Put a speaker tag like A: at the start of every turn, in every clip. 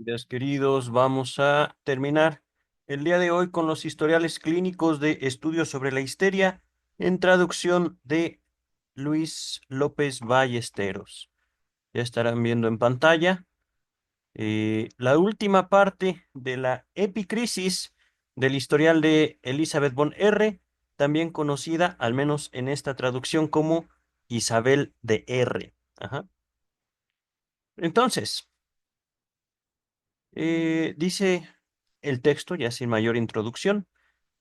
A: Días queridos, vamos a terminar el día de hoy con los historiales clínicos de estudios sobre la histeria en traducción de Luis López Ballesteros. Ya estarán viendo en pantalla la última parte de la epicrisis del historial de Elizabeth von R., también conocida, al menos en esta traducción, como Isabel de R. Ajá. Entonces, dice el texto, ya sin mayor introducción.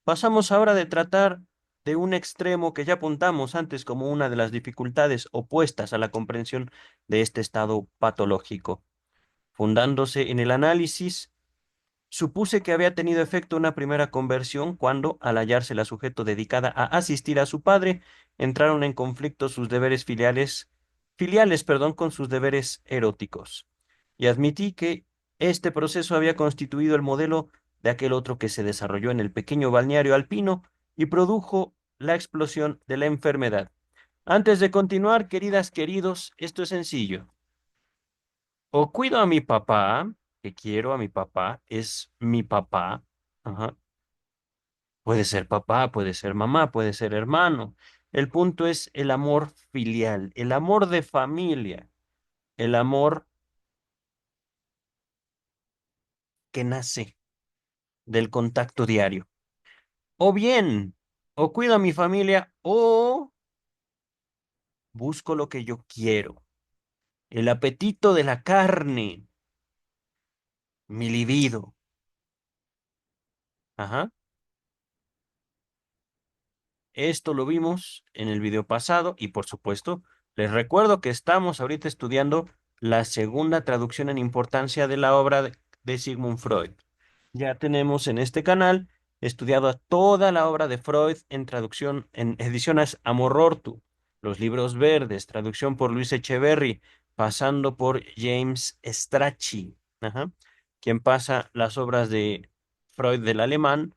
A: Pasamos ahora de tratar de un extremo que ya apuntamos antes como una de las dificultades opuestas a la comprensión de este estado patológico. Fundándose en el análisis, supuse que había tenido efecto una primera conversión cuando, al hallarse la sujeto dedicada a asistir a su padre, entraron en conflicto sus deberes filiales, perdón, con sus deberes eróticos. Y admití que este proceso había constituido el modelo de aquel otro que se desarrolló en el pequeño balneario alpino y produjo la explosión de la enfermedad. Antes de continuar, queridas, queridos, esto es sencillo. O cuido a mi papá, que quiero a mi papá, es mi papá. Ajá. Puede ser papá, puede ser mamá, puede ser hermano. El punto es el amor filial, el amor de familia, el amor que nace del contacto diario. O bien, o cuido a mi familia o busco lo que yo quiero. El apetito de la carne, mi libido. Ajá. Esto lo vimos en el video pasado y por supuesto, les recuerdo que estamos ahorita estudiando la segunda traducción en importancia de la obra de Sigmund Freud. Ya tenemos en este canal estudiado a toda la obra de Freud en traducción en ediciones Amor-Ortu, los libros verdes, traducción por Luis Echeverry, pasando por James Strachey, ajá, quien pasa las obras de Freud del alemán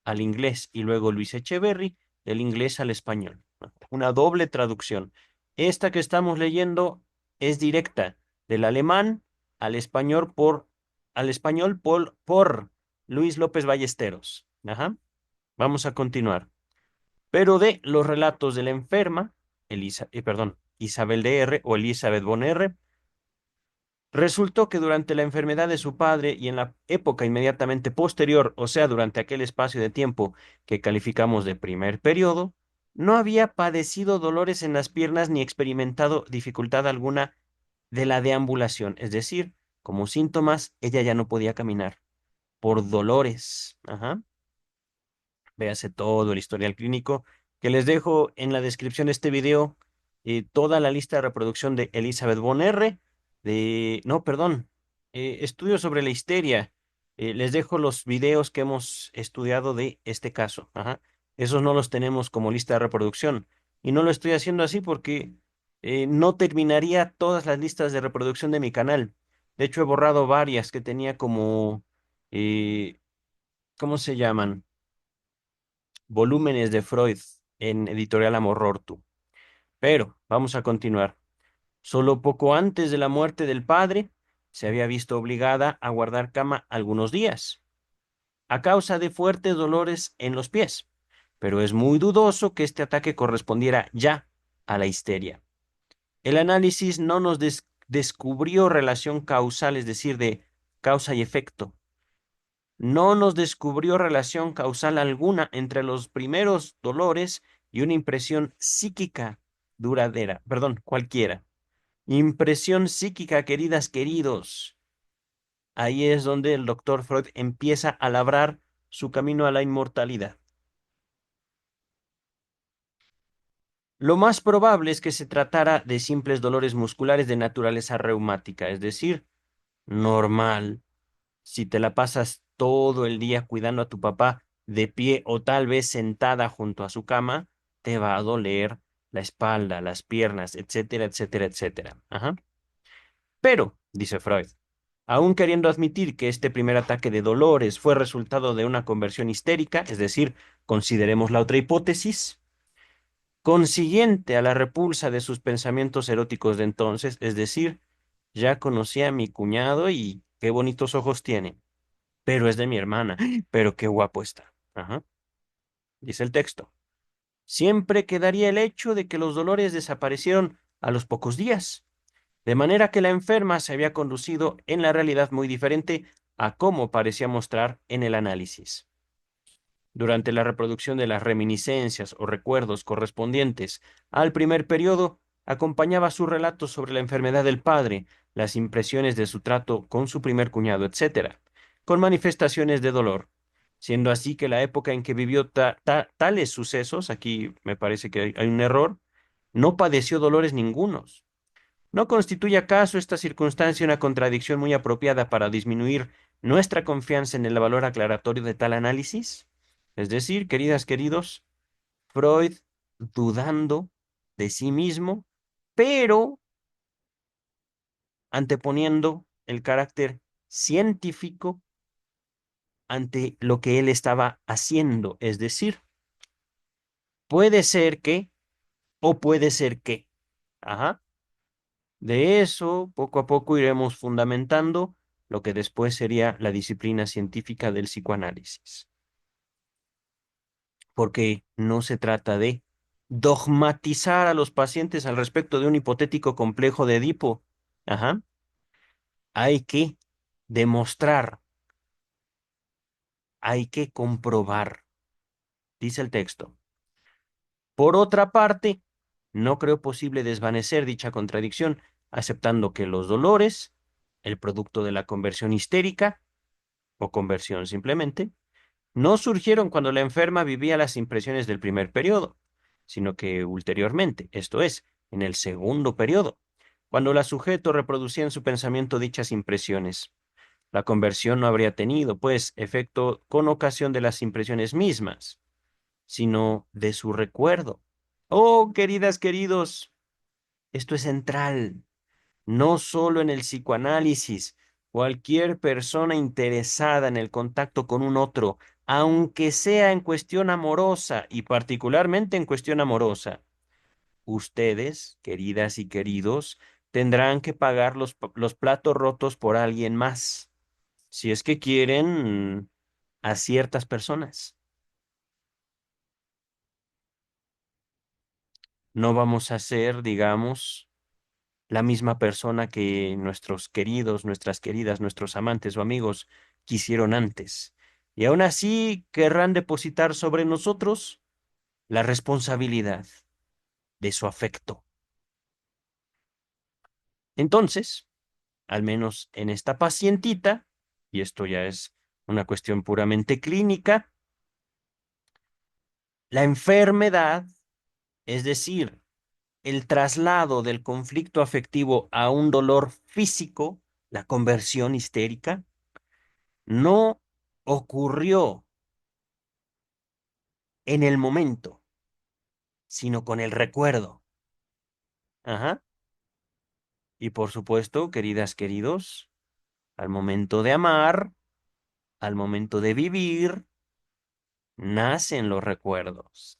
A: al inglés y luego Luis Echeverry del inglés al español. Una doble traducción. Esta que estamos leyendo es directa del alemán al español por Luis López Ballesteros. Ajá. Vamos a continuar. Pero de los relatos de la enferma, Isabel de R. o Elizabeth von R., resultó que durante la enfermedad de su padre y en la época inmediatamente posterior, o sea, durante aquel espacio de tiempo que calificamos de primer periodo, no había padecido dolores en las piernas ni experimentado dificultad alguna de la deambulación, es decir, como síntomas, ella ya no podía caminar por dolores. Ajá. Véase todo el historial clínico que les dejo en la descripción de este video, toda la lista de reproducción de Elizabeth Von R. No, perdón, estudios sobre la histeria. Les dejo los videos que hemos estudiado de este caso. Ajá. Esos no los tenemos como lista de reproducción. Y no lo estoy haciendo así porque no terminaría todas las listas de reproducción de mi canal. De hecho, he borrado varias que tenía como, eh, ¿cómo se llaman? Volúmenes de Freud en Editorial Amor-Ortu. Pero vamos a continuar. Solo poco antes de la muerte del padre, se había visto obligada a guardar cama algunos días, a causa de fuertes dolores en los pies. Pero es muy dudoso que este ataque correspondiera ya a la histeria. El análisis no nos descubrió relación causal, es decir, de causa y efecto. No nos descubrió relación causal alguna entre los primeros dolores y una impresión psíquica duradera, perdón, cualquiera. Impresión psíquica, queridas, queridos. Ahí es donde el doctor Freud empieza a labrar su camino a la inmortalidad. Lo más probable es que se tratara de simples dolores musculares de naturaleza reumática, es decir, normal. Si te la pasas todo el día cuidando a tu papá de pie o tal vez sentada junto a su cama, te va a doler la espalda, las piernas, etcétera, etcétera, etcétera. Ajá. Pero, dice Freud, aún queriendo admitir que este primer ataque de dolores fue resultado de una conversión histérica, es decir, consideremos la otra hipótesis, consiguiente a la repulsa de sus pensamientos eróticos de entonces, es decir, ya conocía a mi cuñado y qué bonitos ojos tiene, pero es de mi hermana, pero qué guapo está. Ajá, dice el texto. Siempre quedaría el hecho de que los dolores desaparecieron a los pocos días, de manera que la enferma se había conducido en la realidad muy diferente a cómo parecía mostrar en el análisis. Durante la reproducción de las reminiscencias o recuerdos correspondientes al primer periodo, acompañaba su relato sobre la enfermedad del padre, las impresiones de su trato con su primer cuñado, etcétera, con manifestaciones de dolor, siendo así que la época en que vivió tales sucesos, aquí me parece que hay un error, no padeció dolores ningunos. ¿No constituye acaso esta circunstancia una contradicción muy apropiada para disminuir nuestra confianza en el valor aclaratorio de tal análisis? Es decir, queridas, queridos, Freud dudando de sí mismo, pero anteponiendo el carácter científico ante lo que él estaba haciendo. Es decir, puede ser que o puede ser que. Ajá. De eso, poco a poco iremos fundamentando lo que después sería la disciplina científica del psicoanálisis. Porque no se trata de dogmatizar a los pacientes al respecto de un hipotético complejo de Edipo. Ajá. Hay que demostrar, hay que comprobar, dice el texto. Por otra parte, no creo posible desvanecer dicha contradicción, aceptando que los dolores, el producto de la conversión histérica, o conversión simplemente, no surgieron cuando la enferma vivía las impresiones del primer periodo, sino que ulteriormente, esto es, en el segundo periodo, cuando la sujeto reproducía en su pensamiento dichas impresiones. La conversión no habría tenido, pues, efecto con ocasión de las impresiones mismas, sino de su recuerdo. Oh, queridas, queridos, esto es central. No solo en el psicoanálisis, cualquier persona interesada en el contacto con un otro, aunque sea en cuestión amorosa y particularmente en cuestión amorosa, ustedes, queridas y queridos, tendrán que pagar los platos rotos por alguien más, si es que quieren a ciertas personas. No vamos a ser, digamos, la misma persona que nuestros queridos, nuestras queridas, nuestros amantes o amigos quisieron antes. Y aún así querrán depositar sobre nosotros la responsabilidad de su afecto. Entonces, al menos en esta pacientita, y esto ya es una cuestión puramente clínica, la enfermedad, es decir, el traslado del conflicto afectivo a un dolor físico, la conversión histérica, no ocurrió en el momento, sino con el recuerdo. Ajá. Y por supuesto, queridas, queridos, al momento de amar, al momento de vivir, nacen los recuerdos.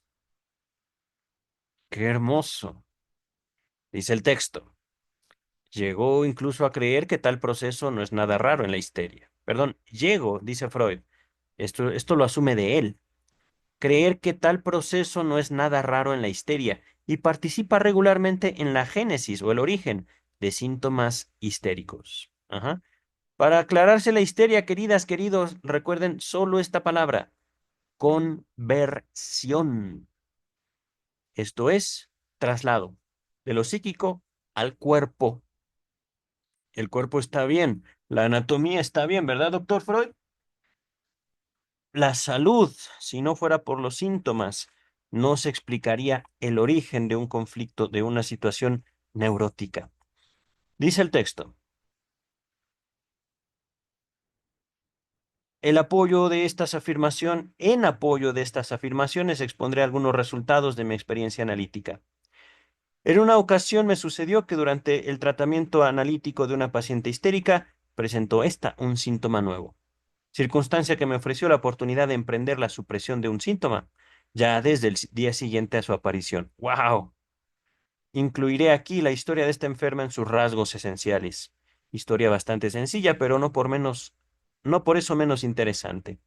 A: Qué hermoso, dice el texto. Llegó incluso a creer que tal proceso no es nada raro en la histeria. Perdón, llegó, dice Freud. Esto lo asume de él. Creer que tal proceso no es nada raro en la histeria y participa regularmente en la génesis o el origen de síntomas histéricos. Ajá. Para aclararse la histeria, queridas, queridos, recuerden solo esta palabra, conversión. Esto es traslado de lo psíquico al cuerpo. El cuerpo está bien, la anatomía está bien, ¿verdad, doctor Freud? La salud, si no fuera por los síntomas, no se explicaría el origen de un conflicto, de una situación neurótica. Dice el texto, en apoyo de estas afirmaciones expondré algunos resultados de mi experiencia analítica. En una ocasión me sucedió que durante el tratamiento analítico de una paciente histérica presentó esta un síntoma nuevo, circunstancia que me ofreció la oportunidad de emprender la supresión de un síntoma, ya desde el día siguiente a su aparición. ¡Wow! Incluiré aquí la historia de esta enferma en sus rasgos esenciales. Historia bastante sencilla, pero no por eso menos interesante.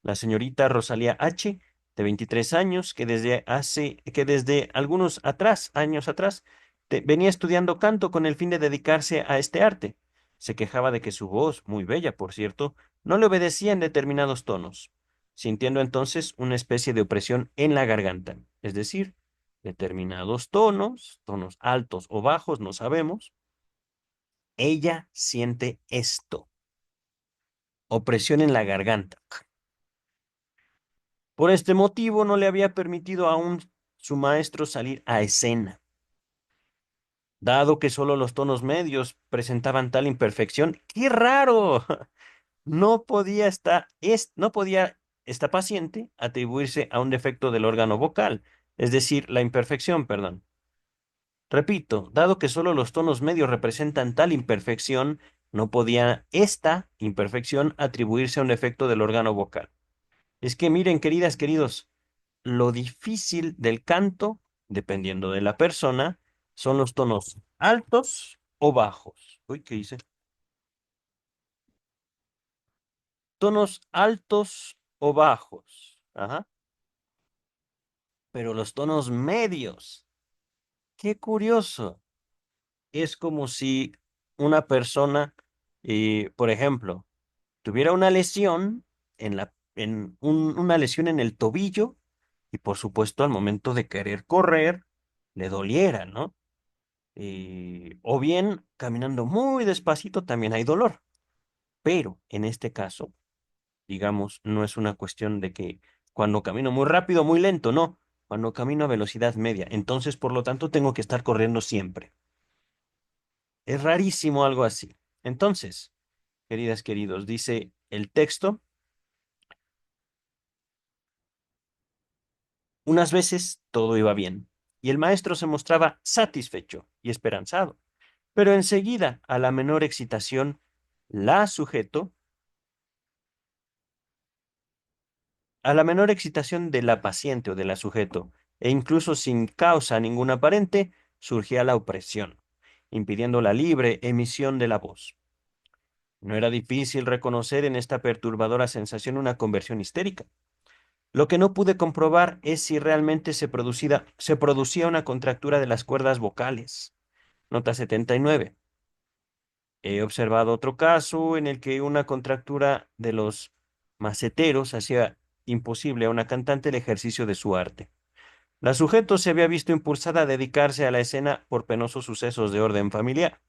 A: La señorita Rosalía H., de 23 años, que desde años atrás, venía estudiando canto con el fin de dedicarse a este arte. Se quejaba de que su voz, muy bella, por cierto, no le obedecía en determinados tonos, sintiendo entonces una especie de opresión en la garganta, es decir, determinados tonos, tonos altos o bajos, no sabemos. Ella siente esto, opresión en la garganta. Por este motivo no le había permitido aún su maestro salir a escena. Dado que solo los tonos medios presentaban tal imperfección, ¡qué raro! No podía esta paciente atribuirse a un defecto del órgano vocal, es decir, la imperfección, perdón. Repito, dado que solo los tonos medios representan tal imperfección, no podía esta imperfección atribuirse a un defecto del órgano vocal. Es que miren, queridas, queridos, lo difícil del canto, dependiendo de la persona, son los tonos altos o bajos. Uy, ¿qué hice? Tonos altos o bajos. Ajá. Pero los tonos medios, qué curioso. Es como si una persona, por ejemplo, tuviera una lesión una lesión en el tobillo y por supuesto al momento de querer correr le doliera, ¿no? O bien, caminando muy despacito también hay dolor. Pero en este caso, digamos, no es una cuestión de que cuando camino muy rápido, muy lento, no. Cuando camino a velocidad media. Entonces, por lo tanto, tengo que estar corriendo siempre. Es rarísimo algo así. Entonces, queridas, queridos, dice el texto, unas veces todo iba bien y el maestro se mostraba satisfecho y esperanzado. Pero enseguida, a la menor excitación, la sujeto a la menor excitación de la paciente o de la sujeto, e incluso sin causa ninguna aparente, surgía la opresión, impidiendo la libre emisión de la voz. No era difícil reconocer en esta perturbadora sensación una conversión histérica. Lo que no pude comprobar es si realmente se producía una contractura de las cuerdas vocales. Nota 79. He observado otro caso en el que una contractura de los maceteros hacía imposible a una cantante el ejercicio de su arte. La sujeto se había visto impulsada a dedicarse a la escena por penosos sucesos de orden familiar.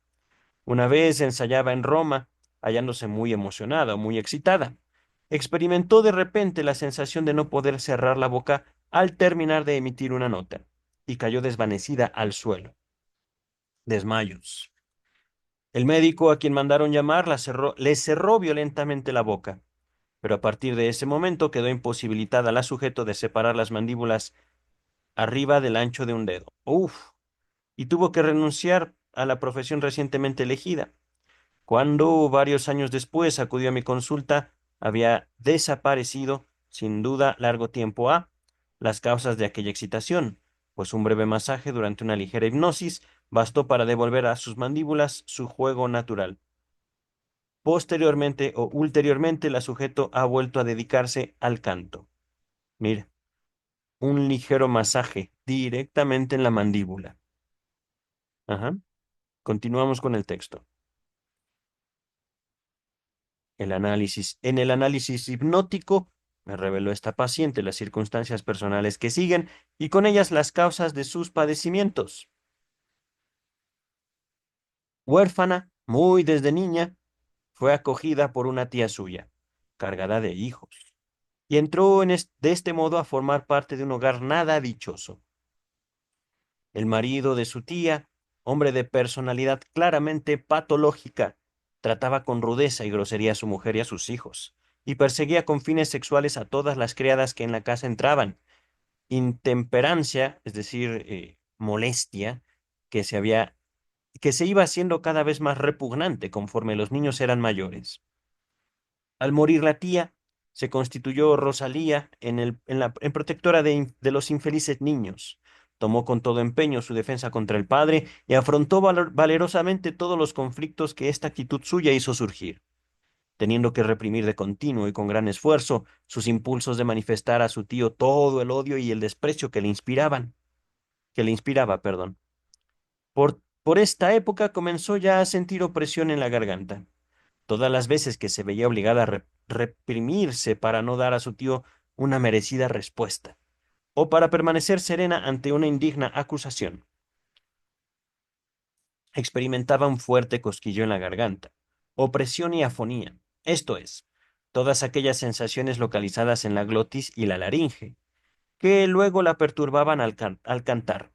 A: Una vez ensayaba en Roma, hallándose muy emocionada, muy excitada. Experimentó de repente la sensación de no poder cerrar la boca al terminar de emitir una nota, y cayó desvanecida al suelo. Desmayos. El médico a quien mandaron llamar le cerró violentamente la boca, pero a partir de ese momento quedó imposibilitada la sujeto de separar las mandíbulas arriba del ancho de un dedo. Uf, y tuvo que renunciar a la profesión recientemente elegida. Cuando varios años después acudió a mi consulta, había desaparecido, sin duda, largo tiempo las causas de aquella excitación, pues un breve masaje durante una ligera hipnosis bastó para devolver a sus mandíbulas su juego natural. Posteriormente o ulteriormente, la sujeto ha vuelto a dedicarse al canto. Mira, un ligero masaje directamente en la mandíbula. Ajá. Continuamos con el texto. En el análisis hipnótico me reveló esta paciente las circunstancias personales que siguen y con ellas las causas de sus padecimientos. Huérfana, muy desde niña, fue acogida por una tía suya, cargada de hijos, y entró de este modo a formar parte de un hogar nada dichoso. El marido de su tía, hombre de personalidad claramente patológica, trataba con rudeza y grosería a su mujer y a sus hijos, y perseguía con fines sexuales a todas las criadas que en la casa entraban. Intemperancia, es decir, molestia, que que se iba haciendo cada vez más repugnante conforme los niños eran mayores. Al morir la tía, se constituyó Rosalía en protectora de los infelices niños, tomó con todo empeño su defensa contra el padre y afrontó valerosamente todos los conflictos que esta actitud suya hizo surgir, teniendo que reprimir de continuo y con gran esfuerzo sus impulsos de manifestar a su tío todo el odio y el desprecio que le inspiraba, perdón. Por esta época comenzó ya a sentir opresión en la garganta. Todas las veces que se veía obligada a reprimirse para no dar a su tío una merecida respuesta, o para permanecer serena ante una indigna acusación, experimentaba un fuerte cosquillo en la garganta, opresión y afonía, esto es, todas aquellas sensaciones localizadas en la glotis y la laringe, que luego la perturbaban al cantar.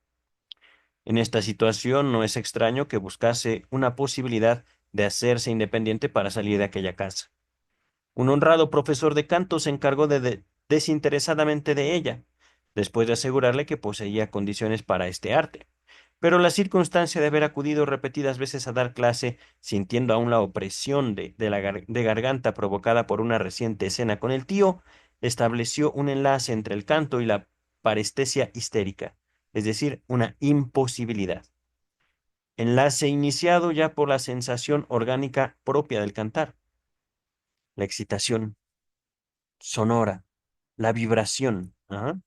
A: En esta situación no es extraño que buscase una posibilidad de hacerse independiente para salir de aquella casa. Un honrado profesor de canto se encargó desinteresadamente de ella, después de asegurarle que poseía condiciones para este arte. Pero la circunstancia de haber acudido repetidas veces a dar clase, sintiendo aún la opresión de garganta provocada por una reciente escena con el tío, estableció un enlace entre el canto y la parestesia histérica, es decir, una imposibilidad. Enlace iniciado ya por la sensación orgánica propia del cantar, la excitación sonora, la vibración. Ajá.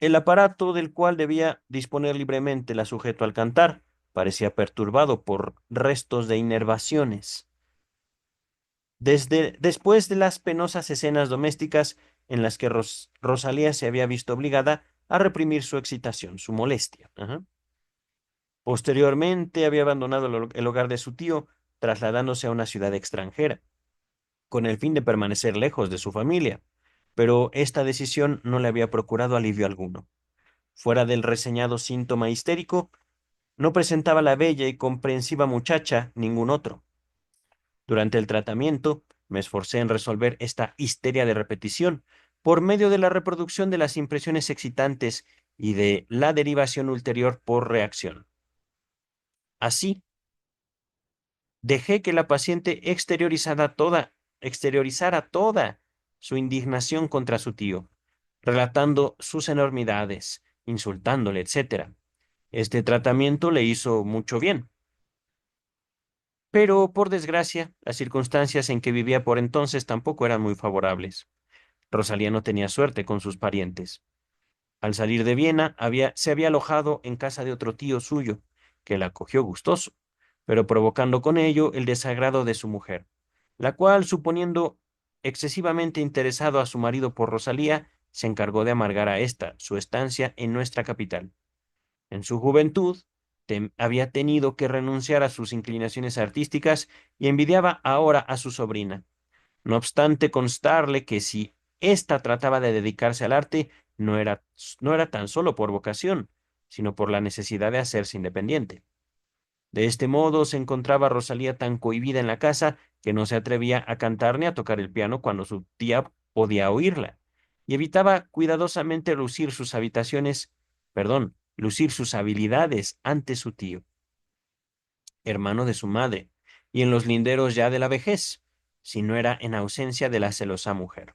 A: El aparato del cual debía disponer libremente la sujeto al cantar parecía perturbado por restos de inervaciones. Después de las penosas escenas domésticas en las que Rosalía se había visto obligada a reprimir su excitación, su molestia. Ajá. Posteriormente había abandonado el hogar de su tío, trasladándose a una ciudad extranjera, con el fin de permanecer lejos de su familia, pero esta decisión no le había procurado alivio alguno. Fuera del reseñado síntoma histérico, no presentaba la bella y comprensiva muchacha ningún otro. Durante el tratamiento, me esforcé en resolver esta histeria de repetición por medio de la reproducción de las impresiones excitantes y de la derivación ulterior por reacción. Así, dejé que la paciente exteriorizara toda su indignación contra su tío, relatando sus enormidades, insultándole, etcétera. Este tratamiento le hizo mucho bien, pero por desgracia, las circunstancias en que vivía por entonces tampoco eran muy favorables. Rosalía no tenía suerte con sus parientes. Al salir de Viena, se había alojado en casa de otro tío suyo, que la acogió gustoso, pero provocando con ello el desagrado de su mujer, la cual, suponiendo excesivamente interesado a su marido por Rosalía, se encargó de amargar a ésta su estancia en nuestra capital. En su juventud, había tenido que renunciar a sus inclinaciones artísticas y envidiaba ahora a su sobrina. No obstante constarle que si ésta trataba de dedicarse al arte, no era tan solo por vocación, sino por la necesidad de hacerse independiente. De este modo se encontraba Rosalía tan cohibida en la casa que no se atrevía a cantar ni a tocar el piano cuando su tía podía oírla, y evitaba cuidadosamente lucir sus habilidades ante su tío, hermano de su madre, y en los linderos ya de la vejez, si no era en ausencia de la celosa mujer.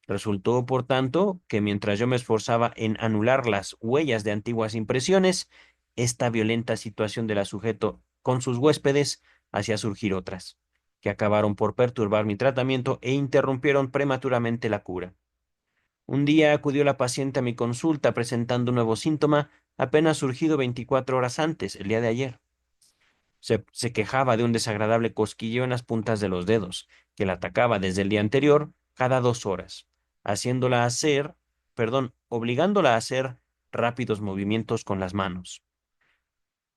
A: Resultó, por tanto, que mientras yo me esforzaba en anular las huellas de antiguas impresiones, esta violenta situación de la sujeto con sus huéspedes hacía surgir otras, que acabaron por perturbar mi tratamiento e interrumpieron prematuramente la cura. Un día acudió la paciente a mi consulta presentando un nuevo síntoma apenas surgido 24 horas antes, el día de ayer. Se quejaba de un desagradable cosquilleo en las puntas de los dedos, que la atacaba desde el día anterior cada 2 horas, obligándola a hacer rápidos movimientos con las manos.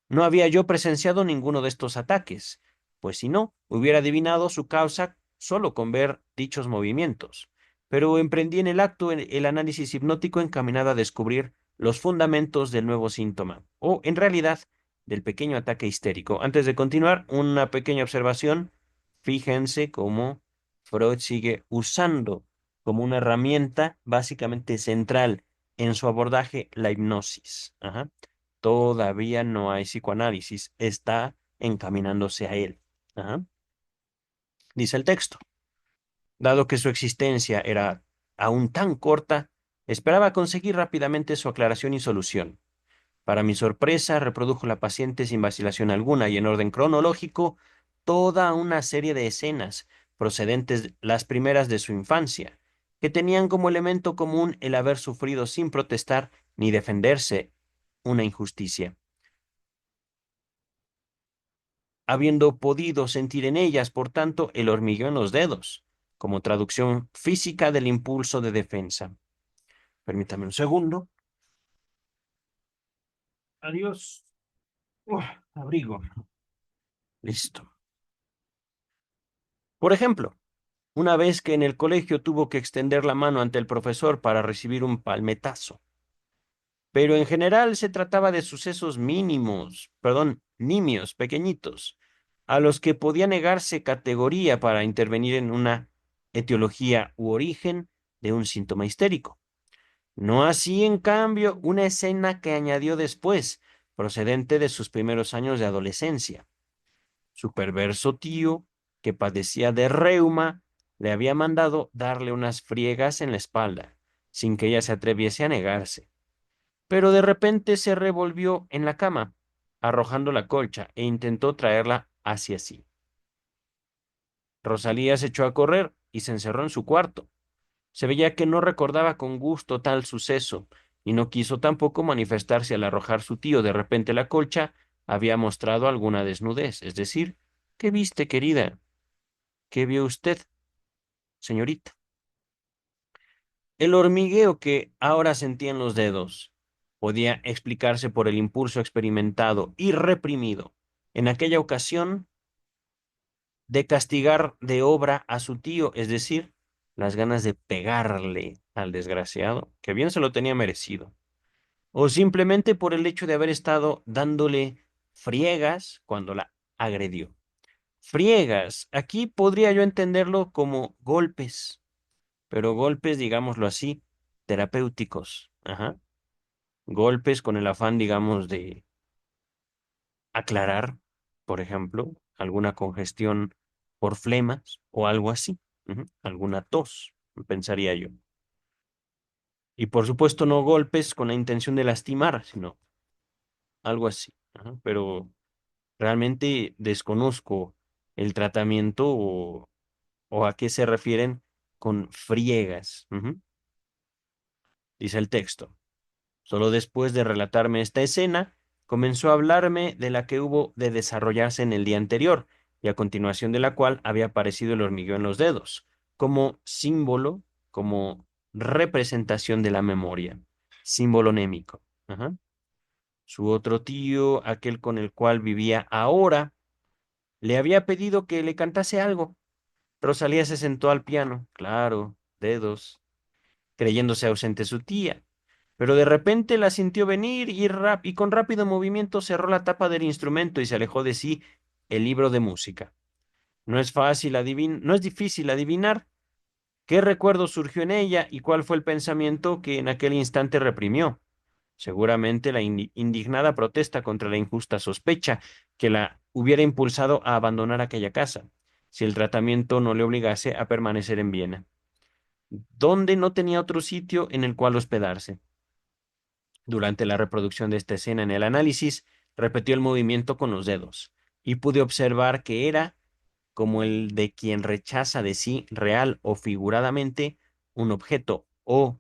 A: No había yo presenciado ninguno de estos ataques, pues si no, hubiera adivinado su causa solo con ver dichos movimientos. Pero emprendí en el acto el análisis hipnótico encaminado a descubrir los fundamentos del nuevo síntoma, o en realidad del pequeño ataque histérico. Antes de continuar, una pequeña observación. Fíjense cómo Freud sigue usando como una herramienta básicamente central en su abordaje la hipnosis. Ajá. Todavía no hay psicoanálisis, está encaminándose a él. Ajá. Dice el texto, dado que su existencia era aún tan corta, Esperaba conseguir rápidamente su aclaración y solución. Para mi sorpresa, reprodujo la paciente sin vacilación alguna y en orden cronológico toda una serie de escenas procedentes las primeras de su infancia, que tenían como elemento común el haber sufrido sin protestar ni defenderse una injusticia, habiendo podido sentir en ellas, por tanto, el hormigueo en los dedos, como traducción física del impulso de defensa. Permítame un segundo. Adiós. Abrigo. Listo. Por ejemplo, una vez que en el colegio tuvo que extender la mano ante el profesor para recibir un palmetazo. Pero en general se trataba de sucesos mínimos, perdón, nimios, pequeñitos, a los que podía negarse categoría para intervenir en una etiología u origen de un síntoma histérico. No así, en cambio, una escena que añadió después, procedente de sus primeros años de adolescencia. Su perverso tío, que padecía de reuma, le había mandado darle unas friegas en la espalda, sin que ella se atreviese a negarse. Pero de repente se revolvió en la cama, arrojando la colcha, e intentó traerla hacia sí. Rosalía se echó a correr y se encerró en su cuarto. Se veía que no recordaba con gusto tal suceso, y no quiso tampoco manifestarse al arrojar su tío de repente la colcha, había mostrado alguna desnudez, es decir, ¿qué viste, querida? ¿Qué vio usted, señorita? El hormigueo que ahora sentía en los dedos podía explicarse por el impulso experimentado y reprimido en aquella ocasión de castigar de obra a su tío, es decir, las ganas de pegarle al desgraciado, que bien se lo tenía merecido, o simplemente por el hecho de haber estado dándole friegas cuando la agredió. Friegas, aquí podría yo entenderlo como golpes, pero golpes, digámoslo así, terapéuticos. Ajá. Golpes con el afán, digamos, de aclarar, por ejemplo, alguna congestión por flemas o algo así. Ujú. Alguna tos, pensaría yo. Y por supuesto no golpes con la intención de lastimar, sino algo así. Ajá. Pero realmente desconozco el tratamiento o a qué se refieren con friegas. Ujú. Dice el texto. Solo después de relatarme esta escena, comenzó a hablarme de la que hubo de desarrollarse en el día anterior, y a continuación de la cual había aparecido el hormigueo en los dedos, como símbolo, como representación de la memoria, símbolo némico. Ajá. Su otro tío, aquel con el cual vivía ahora, le había pedido que le cantase algo. Rosalía se sentó al piano, claro, dedos, creyéndose ausente su tía. Pero de repente la sintió venir y con rápido movimiento cerró la tapa del instrumento y se alejó de sí el libro de música. No es difícil adivinar qué recuerdo surgió en ella y cuál fue el pensamiento que en aquel instante reprimió. Seguramente la indignada protesta contra la injusta sospecha que la hubiera impulsado a abandonar aquella casa, si el tratamiento no le obligase a permanecer en Viena, donde no tenía otro sitio en el cual hospedarse. Durante la reproducción de esta escena en el análisis, repitió el movimiento con los dedos y pude observar que era como el de quien rechaza de sí, real o figuradamente, un objeto o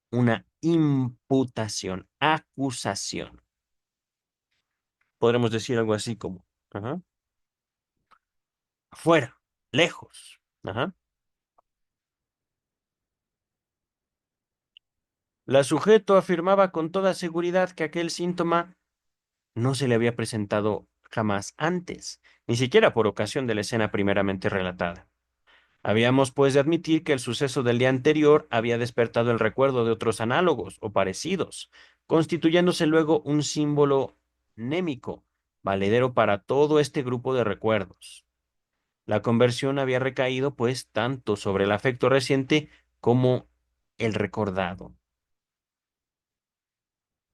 A: una imputación, acusación. Podremos decir algo así como, ajá, afuera, lejos. Ajá. La sujeto afirmaba con toda seguridad que aquel síntoma no se le había presentado jamás antes, ni siquiera por ocasión de la escena primeramente relatada. Habíamos, pues, de admitir que el suceso del día anterior había despertado el recuerdo de otros análogos o parecidos, constituyéndose luego un símbolo némico, valedero para todo este grupo de recuerdos. La conversión había recaído, pues, tanto sobre el afecto reciente como el recordado.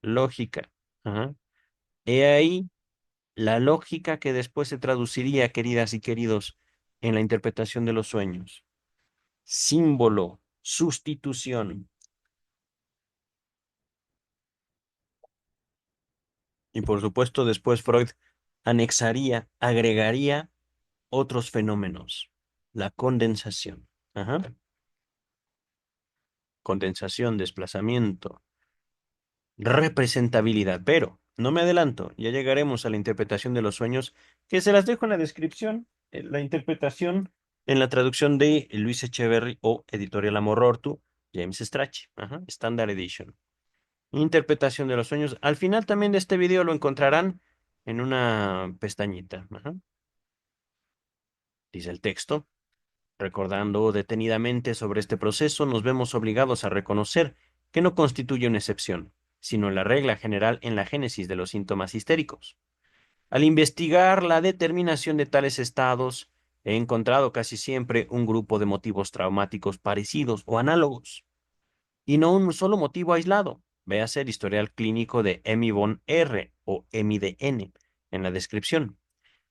A: Lógica. Ajá. He ahí la lógica que después se traduciría, queridas y queridos, en la interpretación de los sueños. Símbolo, sustitución. Y por supuesto, después Freud anexaría, agregaría otros fenómenos. La condensación. Ajá. Condensación, desplazamiento, representabilidad. Pero no me adelanto, ya llegaremos a la interpretación de los sueños, que se las dejo en la descripción. La interpretación en la traducción de Luis Echeverry o Editorial Amor-Ortu, James Strachey. Ajá. Standard Edition. Interpretación de los sueños. Al final también de este video lo encontrarán en una pestañita. Ajá. Dice el texto. Recordando detenidamente sobre este proceso, nos vemos obligados a reconocer que no constituye una excepción, sino la regla general en la génesis de los síntomas histéricos. Al investigar la determinación de tales estados, he encontrado casi siempre un grupo de motivos traumáticos parecidos o análogos, y no un solo motivo aislado. Véase el historial clínico de Emmy von R o Emmy de N en la descripción,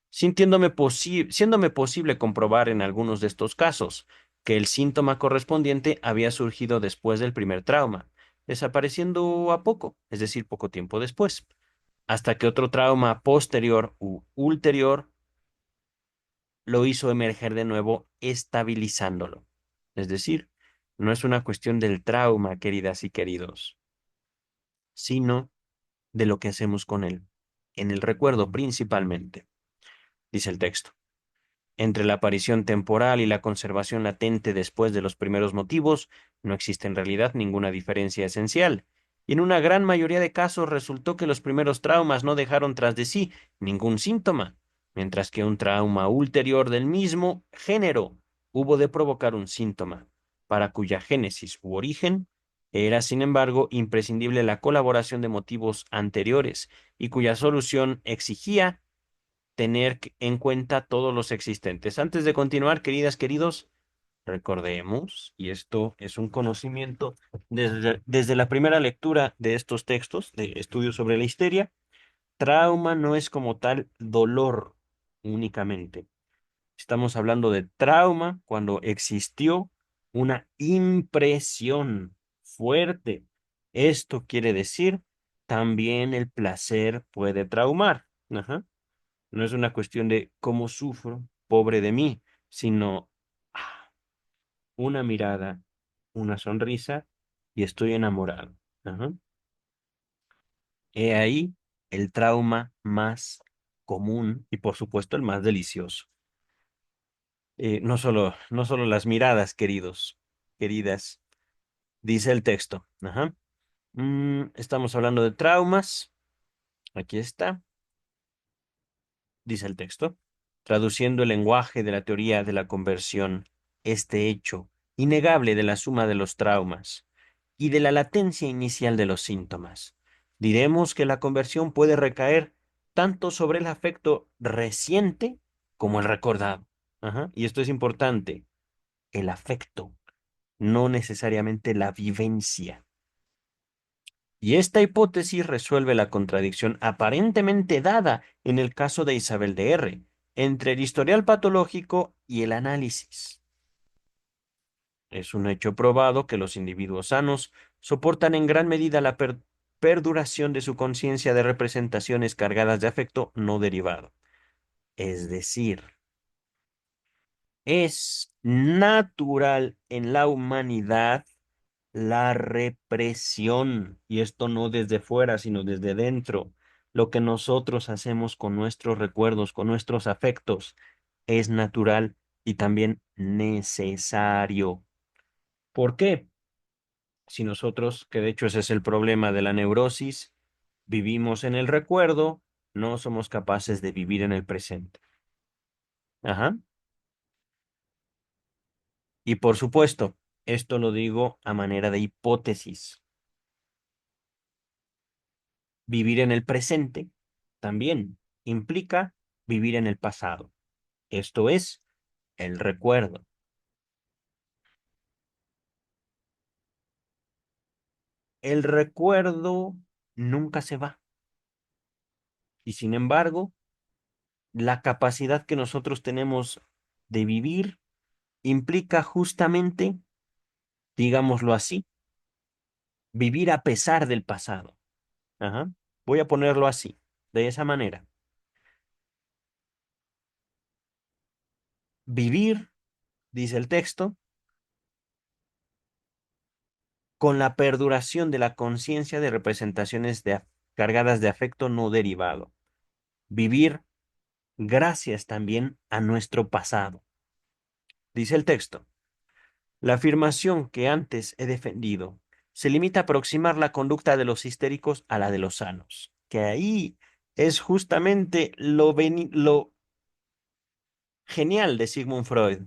A: siéndome posible comprobar en algunos de estos casos que el síntoma correspondiente había surgido después del primer trauma, desapareciendo a poco, es decir, poco tiempo después, hasta que otro trauma posterior u ulterior lo hizo emerger de nuevo, estabilizándolo. Es decir, no es una cuestión del trauma, queridas y queridos, sino de lo que hacemos con él, en el recuerdo principalmente, dice el texto. Entre la aparición temporal y la conservación latente después de los primeros motivos, no existe en realidad ninguna diferencia esencial, y en una gran mayoría de casos resultó que los primeros traumas no dejaron tras de sí ningún síntoma, mientras que un trauma ulterior del mismo género hubo de provocar un síntoma, para cuya génesis u origen era, sin embargo, imprescindible la colaboración de motivos anteriores y cuya solución exigía tener en cuenta todos los existentes. Antes de continuar, queridas, queridos, recordemos, y esto es un conocimiento desde la primera lectura de estos textos de estudios sobre la histeria, trauma no es como tal dolor únicamente. Estamos hablando de trauma cuando existió una impresión fuerte. Esto quiere decir también el placer puede traumar. Ajá. No es una cuestión de cómo sufro, pobre de mí, sino una mirada, una sonrisa y estoy enamorado. Ajá. He ahí el trauma más común y por supuesto el más delicioso. No solo las miradas, queridos, queridas, dice el texto. Ajá. Estamos hablando de traumas. Aquí está. Dice el texto, traduciendo el lenguaje de la teoría de la conversión, este hecho innegable de la suma de los traumas y de la latencia inicial de los síntomas. Diremos que la conversión puede recaer tanto sobre el afecto reciente como el recordado. Ajá. Y esto es importante, el afecto, no necesariamente la vivencia. Y esta hipótesis resuelve la contradicción aparentemente dada en el caso de Isabel de R. entre el historial patológico y el análisis. Es un hecho probado que los individuos sanos soportan en gran medida la perduración de su conciencia de representaciones cargadas de afecto no derivado. Es decir, es natural en la humanidad la represión, y esto no desde fuera, sino desde dentro. Lo que nosotros hacemos con nuestros recuerdos, con nuestros afectos, es natural y también necesario. ¿Por qué? Si nosotros, que de hecho ese es el problema de la neurosis, vivimos en el recuerdo, no somos capaces de vivir en el presente. Ajá. Y por supuesto, esto lo digo a manera de hipótesis. Vivir en el presente también implica vivir en el pasado. Esto es el recuerdo. El recuerdo nunca se va. Y sin embargo, la capacidad que nosotros tenemos de vivir implica justamente, digámoslo así, vivir a pesar del pasado. Ajá. Voy a ponerlo así. de esa manera. Vivir, dice el texto, con la perduración de la conciencia de representaciones cargadas de afecto no derivado. Vivir gracias también a nuestro pasado. Dice el texto, la afirmación que antes he defendido se limita a aproximar la conducta de los histéricos a la de los sanos, que ahí es justamente lo genial de Sigmund Freud.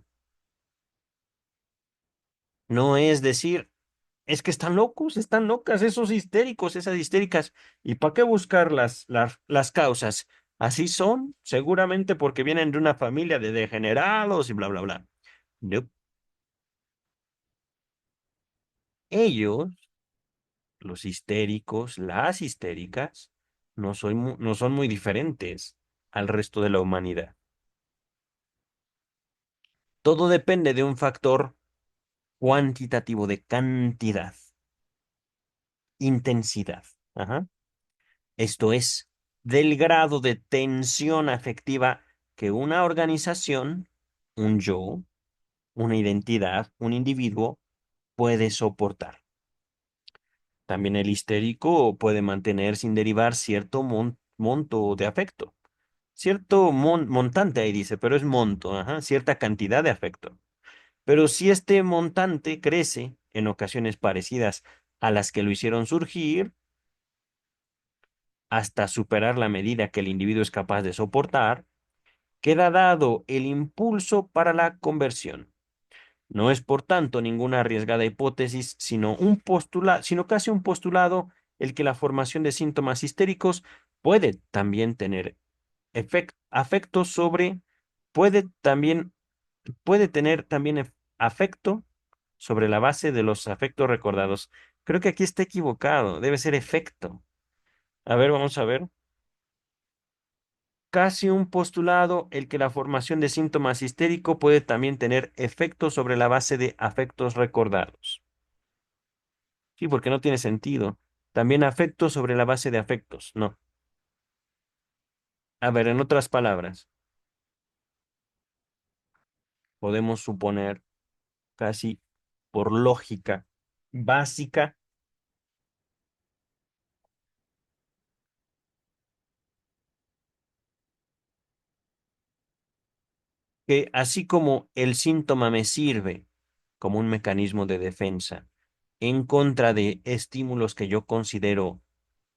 A: No es decir, es que están locos, están locas esos histéricos, esas histéricas. ¿Y para qué buscar las causas? Así son, seguramente porque vienen de una familia de degenerados y bla, bla, bla. No. Ellos, los histéricos, las histéricas, no son muy diferentes al resto de la humanidad. Todo depende de un factor cuantitativo de cantidad, intensidad. Ajá. Esto es, del grado de tensión afectiva que una organización, un yo, una identidad, un individuo puede soportar. También el histérico puede mantener sin derivar cierto monto de afecto. Cierto montante ahí dice, pero es monto, ajá, cierta cantidad de afecto. Pero si este montante crece en ocasiones parecidas a las que lo hicieron surgir, hasta superar la medida que el individuo es capaz de soportar, queda dado el impulso para la conversión. No es, por tanto, ninguna arriesgada hipótesis, sino casi un postulado el que la formación de síntomas histéricos puede también tener afectos sobre, puede también, puede tener también afecto sobre la base de los afectos recordados. Creo que aquí está equivocado, debe ser efecto. A ver, vamos a ver. Casi un postulado el que la formación de síntomas histérico puede también tener efectos sobre la base de afectos recordados. Sí, porque no tiene sentido. También afectos sobre la base de afectos. No. A ver, en otras palabras, podemos suponer casi por lógica básica que así como el síntoma me sirve como un mecanismo de defensa en contra de estímulos que yo considero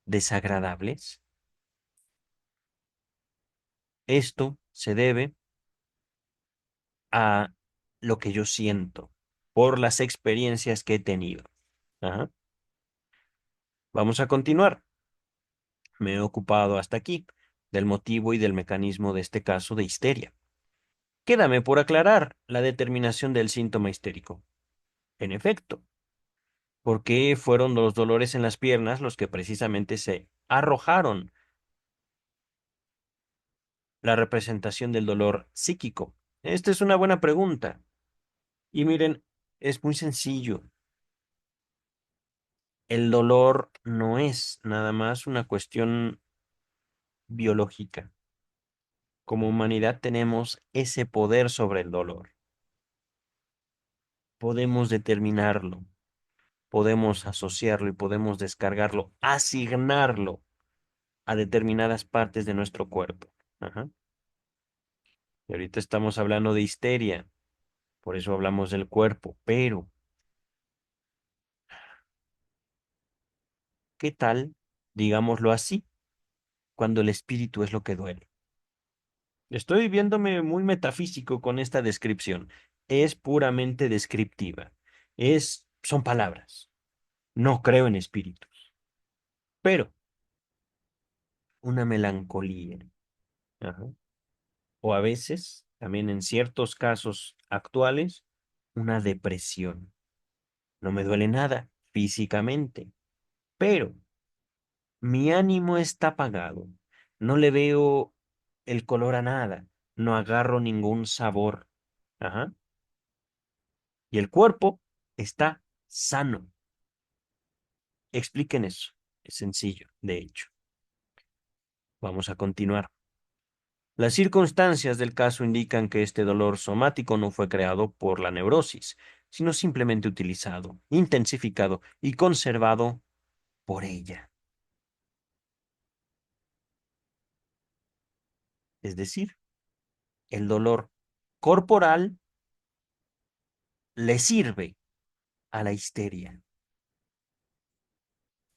A: desagradables, esto se debe a lo que yo siento por las experiencias que he tenido. Ajá. Vamos a continuar. Me he ocupado hasta aquí del motivo y del mecanismo de este caso de histeria. Quédame por aclarar la determinación del síntoma histérico. En efecto, ¿por qué fueron los dolores en las piernas los que precisamente se arrojaron la representación del dolor psíquico? Esta es una buena pregunta. Y miren, es muy sencillo. El dolor no es nada más una cuestión biológica. Como humanidad tenemos ese poder sobre el dolor. Podemos determinarlo, podemos asociarlo y podemos descargarlo, asignarlo a determinadas partes de nuestro cuerpo. Ajá. Y ahorita estamos hablando de histeria, por eso hablamos del cuerpo, pero ¿qué tal, digámoslo así, cuando el espíritu es lo que duele? Estoy viéndome muy metafísico con esta descripción. Es puramente descriptiva. Son palabras. No creo en espíritus, pero una melancolía. Ajá. O a veces, también en ciertos casos actuales, una depresión. No me duele nada físicamente, pero mi ánimo está apagado. No le veo el color a nada. No agarro ningún sabor. Ajá. Y el cuerpo está sano. Expliquen eso. Es sencillo, de hecho. Vamos a continuar. Las circunstancias del caso indican que este dolor somático no fue creado por la neurosis, sino simplemente utilizado, intensificado y conservado por ella. Es decir, el dolor corporal le sirve a la histeria.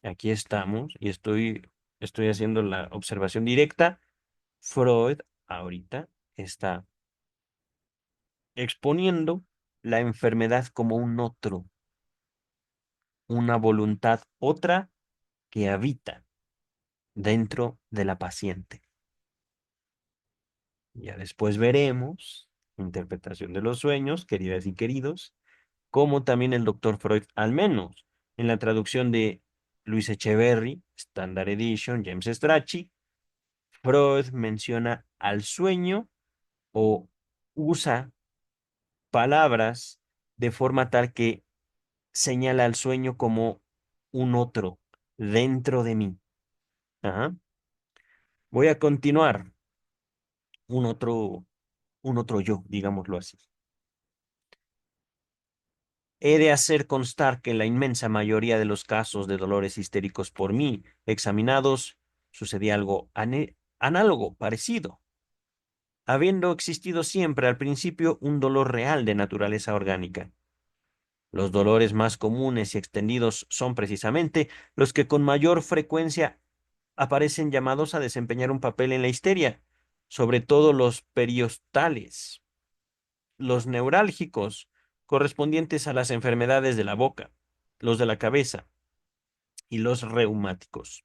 A: Aquí estamos y estoy haciendo la observación directa. Freud ahorita está exponiendo la enfermedad como un otro, una voluntad otra que habita dentro de la paciente. Ya después veremos, interpretación de los sueños, queridas y queridos, como también el doctor Freud, al menos en la traducción de Luis Echeverry, Standard Edition, James Strachey, Freud menciona al sueño o usa palabras de forma tal que señala al sueño como un otro dentro de mí. Ajá. Voy a continuar, un otro, un otro yo, digámoslo así. He de hacer constar que en la inmensa mayoría de los casos de dolores histéricos por mí examinados, sucedía algo análogo, parecido, habiendo existido siempre al principio un dolor real de naturaleza orgánica. Los dolores más comunes y extendidos son precisamente los que con mayor frecuencia aparecen llamados a desempeñar un papel en la histeria, sobre todo los periostales, los neurálgicos, correspondientes a las enfermedades de la boca, los de la cabeza y los reumáticos.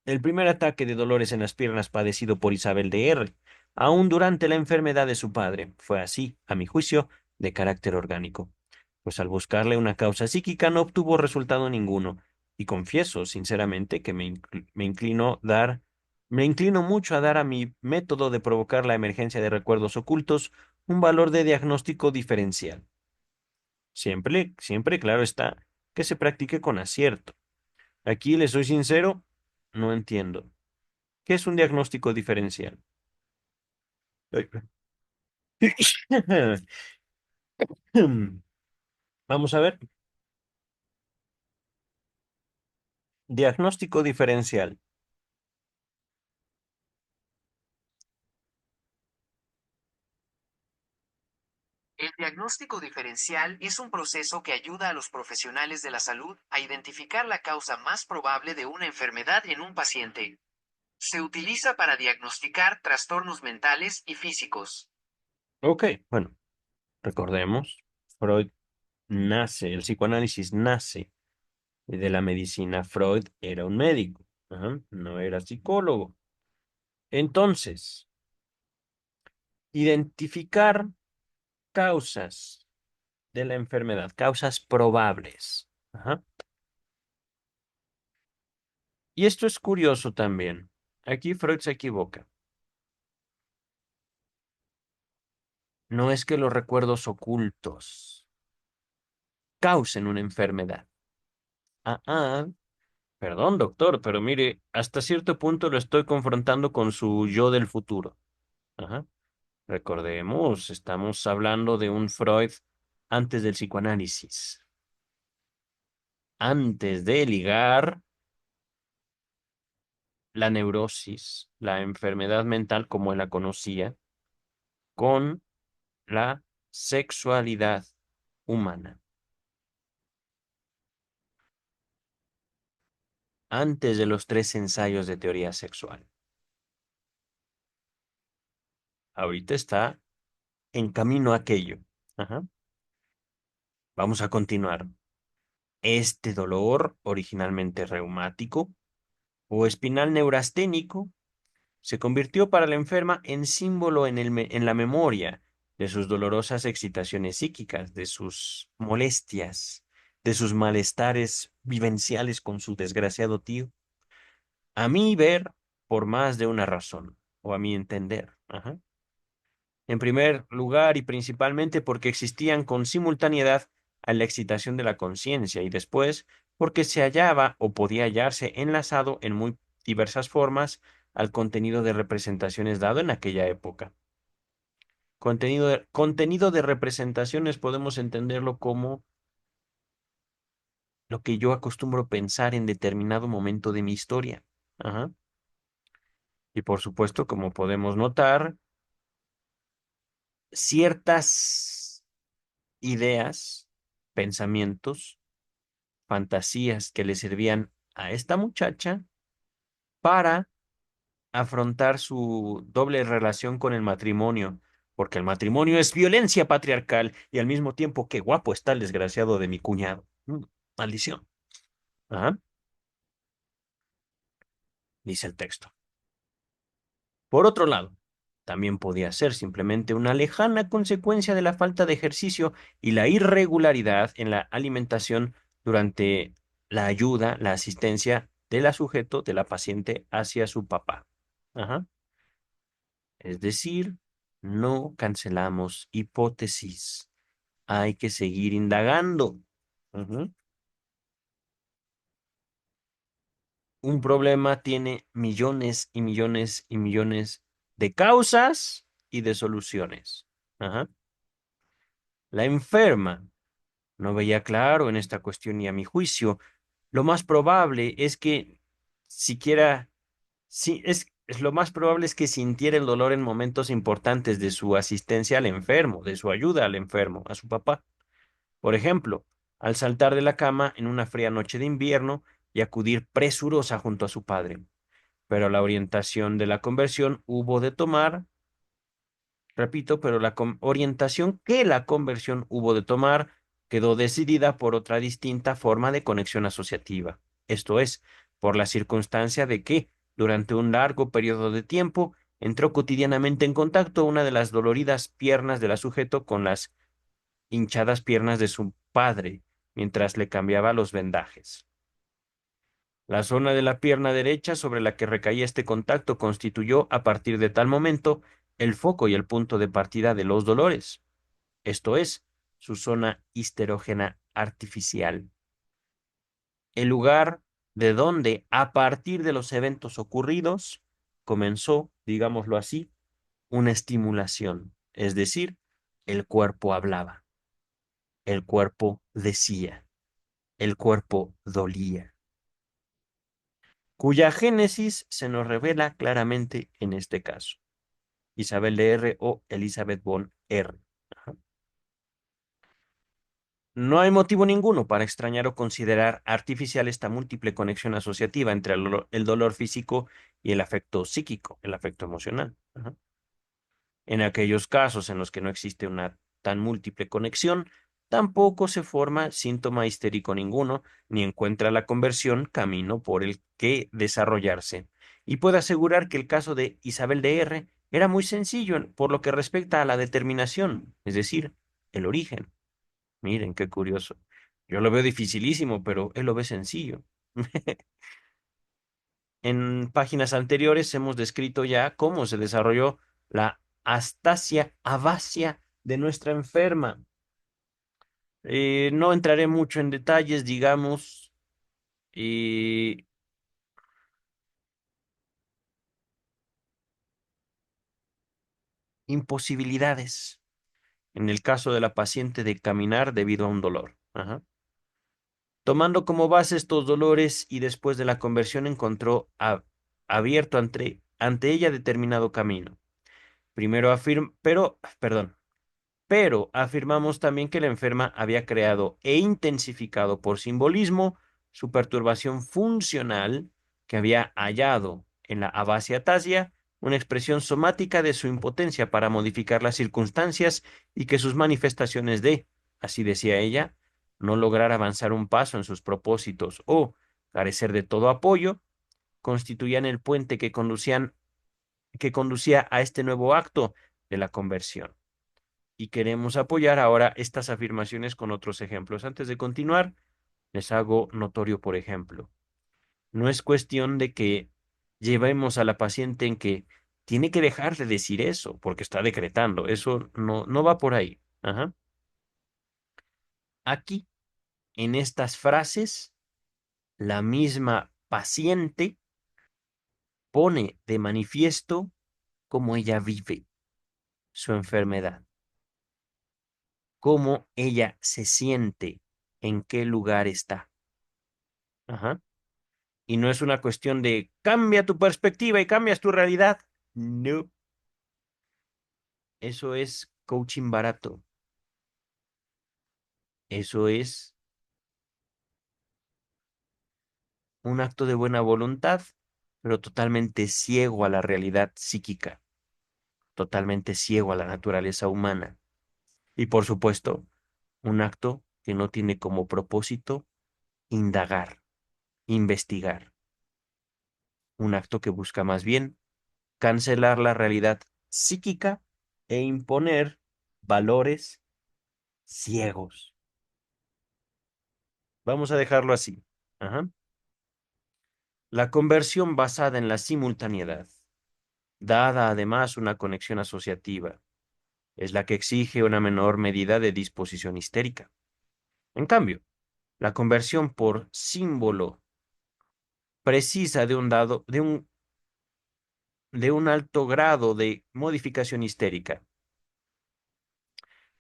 A: El primer ataque de dolores en las piernas padecido por Isabel de R., aún durante la enfermedad de su padre, fue así, a mi juicio, de carácter orgánico, pues al buscarle una causa psíquica no obtuvo resultado ninguno, y confieso sinceramente que me inclino mucho a dar a mi método de provocar la emergencia de recuerdos ocultos un valor de diagnóstico diferencial. Siempre, siempre, claro está, que se practique con acierto. Aquí, les soy sincero, no entiendo. ¿Qué es un diagnóstico diferencial? Ay, Vamos a ver. Diagnóstico diferencial.
B: El diagnóstico diferencial es un proceso que ayuda a los profesionales de la salud a identificar la causa más probable de una enfermedad en un paciente. Se utiliza para diagnosticar trastornos mentales y físicos.
A: Ok, bueno, recordemos, Freud nace, el psicoanálisis nace de la medicina. Freud era un médico, ajá, no era psicólogo. Entonces, identificar causas de la enfermedad, causas probables. Ajá. Y esto es curioso también. Aquí Freud se equivoca. No es que los recuerdos ocultos causen una enfermedad. Perdón, doctor, pero mire, hasta cierto punto lo estoy confrontando con su yo del futuro. Ajá. Recordemos, estamos hablando de un Freud antes del psicoanálisis, antes de ligar la neurosis, la enfermedad mental como él la conocía, con la sexualidad humana, antes de los tres ensayos de teoría sexual. Ahorita está en camino a aquello. Ajá. Vamos a continuar. Este dolor, originalmente reumático o espinal neurasténico, se convirtió para la enferma en símbolo en la memoria de sus dolorosas excitaciones psíquicas, de sus molestias, de sus malestares vivenciales con su desgraciado tío. A mí ver, por más de una razón, o a mi entender. Ajá. En primer lugar y principalmente porque existían con simultaneidad a la excitación de la conciencia y después porque se hallaba o podía hallarse enlazado en muy diversas formas al contenido de representaciones dado en aquella época. Contenido de representaciones podemos entenderlo como lo que yo acostumbro pensar en determinado momento de mi historia. Ajá. Y por supuesto, como podemos notar, ciertas ideas, pensamientos, fantasías que le servían a esta muchacha para afrontar su doble relación con el matrimonio, porque el matrimonio es violencia patriarcal y al mismo tiempo qué guapo está el desgraciado de mi cuñado. Maldición. Ajá, dice el texto. Por otro lado, también podía ser simplemente una lejana consecuencia de la falta de ejercicio y la irregularidad en la alimentación durante la ayuda, la asistencia de la sujeto, de la paciente hacia su papá. Ajá. Es decir, no cancelamos hipótesis. Hay que seguir indagando. Ujú. Un problema tiene millones y millones y millones de causas y de soluciones. Ajá. La enferma no veía claro en esta cuestión y a mi juicio, lo más probable es que siquiera, sí, es lo más probable es que sintiera el dolor en momentos importantes de su asistencia al enfermo, de su ayuda al enfermo, a su papá. Por ejemplo, al saltar de la cama en una fría noche de invierno y acudir presurosa junto a su padre. Pero la orientación de la conversión hubo de tomar, repito, pero la orientación que la conversión hubo de tomar quedó decidida por otra distinta forma de conexión asociativa. Esto es, por la circunstancia de que, durante un largo periodo de tiempo, entró cotidianamente en contacto una de las doloridas piernas del sujeto con las hinchadas piernas de su padre, mientras le cambiaba los vendajes. La zona de la pierna derecha sobre la que recaía este contacto constituyó, a partir de tal momento, el foco y el punto de partida de los dolores, esto es, su zona histerógena artificial, el lugar de donde, a partir de los eventos ocurridos, comenzó, digámoslo así, una estimulación, es decir, el cuerpo hablaba, el cuerpo decía, el cuerpo dolía, cuya génesis se nos revela claramente en este caso. Isabel de R. o Elizabeth von R. Ajá. No hay motivo ninguno para extrañar o considerar artificial esta múltiple conexión asociativa entre el dolor físico y el afecto psíquico, el afecto emocional. Ajá. En aquellos casos en los que no existe una tan múltiple conexión, tampoco se forma síntoma histérico ninguno, ni encuentra la conversión camino por el que desarrollarse. Y puedo asegurar que el caso de Isabel de R. era muy sencillo por lo que respecta a la determinación, es decir, el origen. Miren, qué curioso. Yo lo veo dificilísimo, pero él lo ve sencillo. En páginas anteriores hemos descrito ya cómo se desarrolló la astasia abasia de nuestra enferma. No entraré mucho en detalles, digamos, eh, imposibilidades en el caso de la paciente de caminar debido a un dolor. Ajá. Tomando como base estos dolores y después de la conversión encontró abierto ante ella determinado camino. Primero pero afirmamos también que la enferma había creado e intensificado por simbolismo su perturbación funcional que había hallado en la abasia-atasia una expresión somática de su impotencia para modificar las circunstancias y que sus manifestaciones de, así decía ella, no lograr avanzar un paso en sus propósitos o carecer de todo apoyo, constituían el puente que conducía a este nuevo acto de la conversión. Y queremos apoyar ahora estas afirmaciones con otros ejemplos. Antes de continuar, les hago notorio, por ejemplo, no es cuestión de que llevemos a la paciente en que tiene que dejar de decir eso porque está decretando. Eso no va por ahí. Ajá. Aquí, en estas frases, la misma paciente pone de manifiesto cómo ella vive su enfermedad, cómo ella se siente, en qué lugar está. Ajá. Y no es una cuestión de cambia tu perspectiva y cambias tu realidad. No, eso es coaching barato. Eso es un acto de buena voluntad, pero totalmente ciego a la realidad psíquica, totalmente ciego a la naturaleza humana. Y por supuesto, un acto que no tiene como propósito indagar, investigar. Un acto que busca más bien cancelar la realidad psíquica e imponer valores ciegos. Vamos a dejarlo así. Ajá. La conversión basada en la simultaneidad, dada además una conexión asociativa, es la que exige una menor medida de disposición histérica. En cambio, la conversión por símbolo precisa de un alto grado de modificación histérica,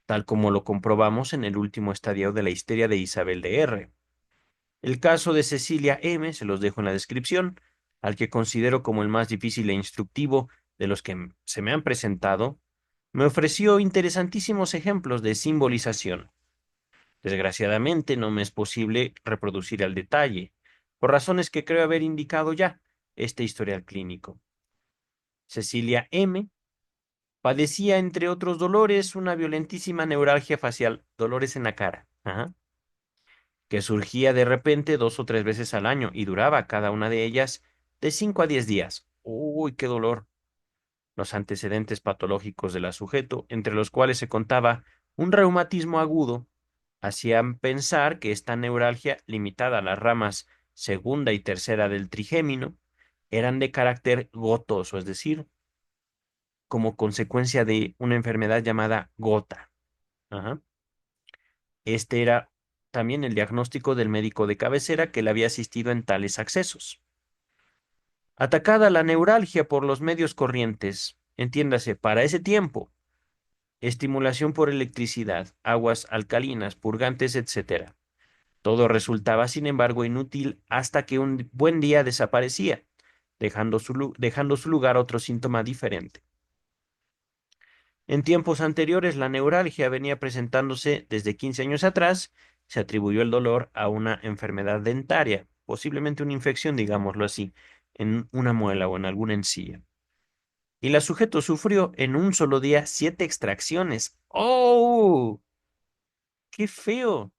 A: tal como lo comprobamos en el último estadio de la histeria de Isabel de R. El caso de Cecilia M. se los dejo en la descripción, al que considero como el más difícil e instructivo de los que se me han presentado, me ofreció interesantísimos ejemplos de simbolización. Desgraciadamente no me es posible reproducir al detalle, por razones que creo haber indicado ya este historial clínico. Cecilia M. padecía, entre otros dolores, una violentísima neuralgia facial, dolores en la cara, que surgía de repente 2 o 3 veces al año y duraba cada una de ellas de 5 a 10 días. ¡Uy, qué dolor! Los antecedentes patológicos de la sujeto, entre los cuales se contaba un reumatismo agudo, hacían pensar que esta neuralgia, limitada a las ramas segunda y tercera del trigémino, eran de carácter gotoso, es decir, como consecuencia de una enfermedad llamada gota. Ajá. Este era también el diagnóstico del médico de cabecera que le había asistido en tales accesos. Atacada la neuralgia por los medios corrientes, entiéndase, para ese tiempo, estimulación por electricidad, aguas alcalinas, purgantes, etcétera. Todo resultaba, sin embargo, inútil hasta que un buen día desaparecía, dejando su lugar otro síntoma diferente. En tiempos anteriores, la neuralgia venía presentándose desde 15 años atrás. Se atribuyó el dolor a una enfermedad dentaria, posiblemente una infección, digámoslo así, en una muela o en alguna encía. Y la sujeto sufrió en un solo día 7 extracciones. ¡Oh! ¡Qué feo!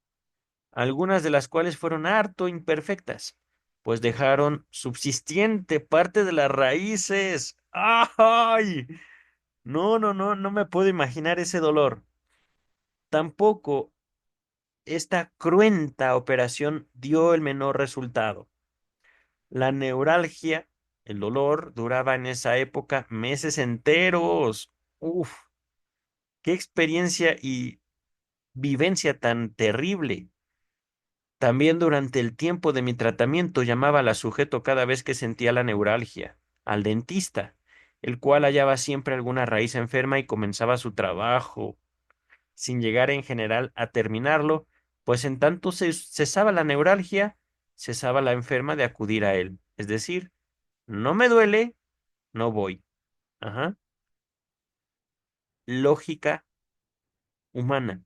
A: Algunas de las cuales fueron harto imperfectas, pues dejaron subsistiente parte de las raíces. ¡Ay! No, no, no, no me puedo imaginar ese dolor. Tampoco esta cruenta operación dio el menor resultado. La neuralgia, el dolor, duraba en esa época meses enteros. Uf, qué experiencia y vivencia tan terrible. También durante el tiempo de mi tratamiento llamaba a la sujeto cada vez que sentía la neuralgia, al dentista, el cual hallaba siempre alguna raíz enferma y comenzaba su trabajo, sin llegar en general a terminarlo, pues en tanto cesaba la neuralgia, cesaba la enferma de acudir a él. Es decir, no me duele, no voy. Ajá. Lógica humana.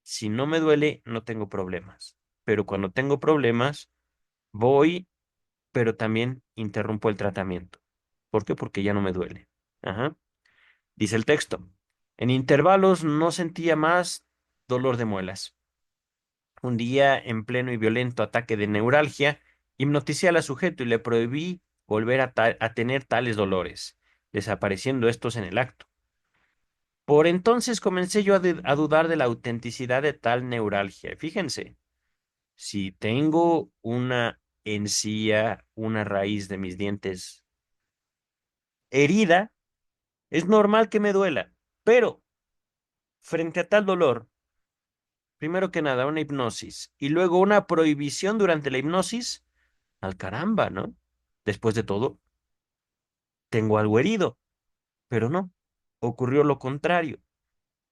A: Si no me duele, no tengo problemas. Pero cuando tengo problemas, voy, pero también interrumpo el tratamiento. ¿Por qué? Porque ya no me duele. Ajá. Dice el texto. En intervalos no sentía más dolor de muelas. Un día, en pleno y violento ataque de neuralgia, hipnoticé al sujeto y le prohibí volver a tener tales dolores, desapareciendo estos en el acto. Por entonces comencé yo a dudar de la autenticidad de tal neuralgia. Fíjense, si tengo una encía, una raíz de mis dientes herida, es normal que me duela, pero frente a tal dolor, primero que nada, una hipnosis y luego una prohibición durante la hipnosis, al caramba, ¿no? Después de todo. tengo algo herido, pero no, ocurrió lo contrario.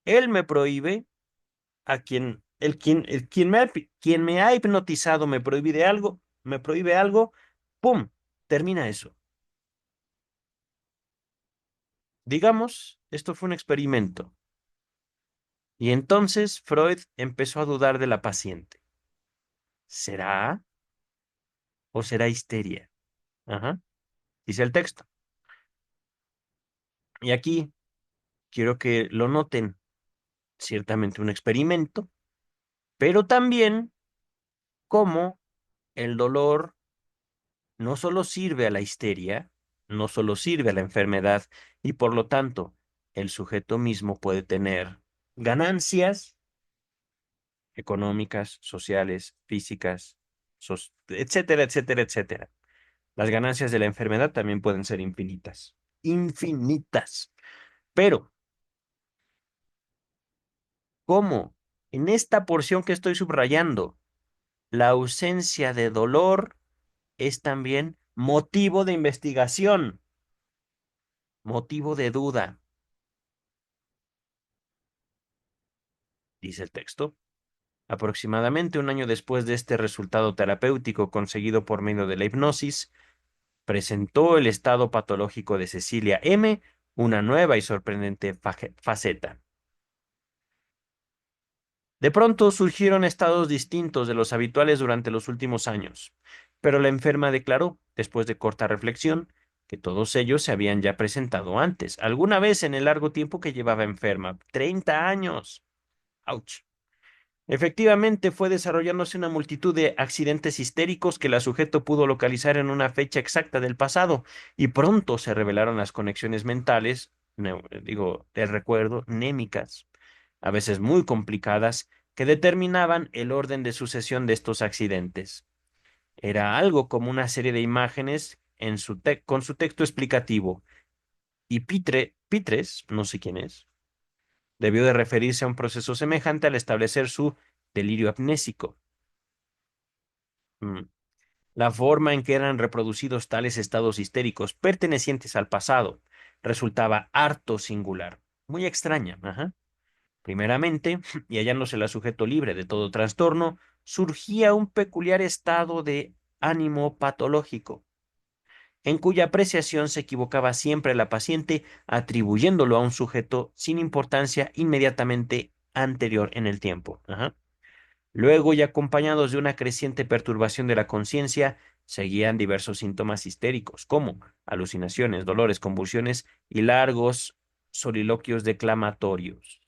A: Él me prohíbe a quien me ha hipnotizado me prohíbe algo, ¡pum! Termina eso. Digamos, esto fue un experimento. Y entonces Freud empezó a dudar de la paciente. ¿Será o será histeria? Ajá, dice el texto. Y aquí quiero que lo noten, ciertamente un experimento, pero también cómo el dolor no solo sirve a la histeria, no solo sirve a la enfermedad, y por lo tanto, el sujeto mismo puede tener ganancias económicas, sociales, físicas, etcétera, etcétera, etcétera. Las ganancias de la enfermedad también pueden ser infinitas, infinitas. Pero, ¿cómo? En esta porción que estoy subrayando, la ausencia de dolor es también motivo de investigación, motivo de duda, dice el texto. Aproximadamente un año después de este resultado terapéutico conseguido por medio de la hipnosis, presentó el estado patológico de Cecilia M. una nueva y sorprendente faceta. De pronto surgieron estados distintos de los habituales durante los últimos años, pero la enferma declaró, después de corta reflexión, que todos ellos se habían ya presentado antes, alguna vez en el largo tiempo que llevaba enferma, 30 años. ¡Auch! Efectivamente, fue desarrollándose una multitud de accidentes histéricos que la sujeto pudo localizar en una fecha exacta del pasado, y pronto se revelaron las conexiones mentales, del recuerdo, némicas, a veces muy complicadas, que determinaban el orden de sucesión de estos accidentes. Era algo como una serie de imágenes con su texto explicativo, y Pitres, no sé quién es, debió de referirse a un proceso semejante al establecer su delirio amnésico. Mm. La forma en que eran reproducidos tales estados histéricos pertenecientes al pasado resultaba harto singular, muy extraña. Ajá. Primeramente, y hallándose la sujeto libre de todo trastorno, surgía un peculiar estado de ánimo patológico, en cuya apreciación se equivocaba siempre la paciente, atribuyéndolo a un sujeto sin importancia inmediatamente anterior en el tiempo. Ajá. Luego, y acompañados de una creciente perturbación de la conciencia, seguían diversos síntomas histéricos, como alucinaciones, dolores, convulsiones y largos soliloquios declamatorios.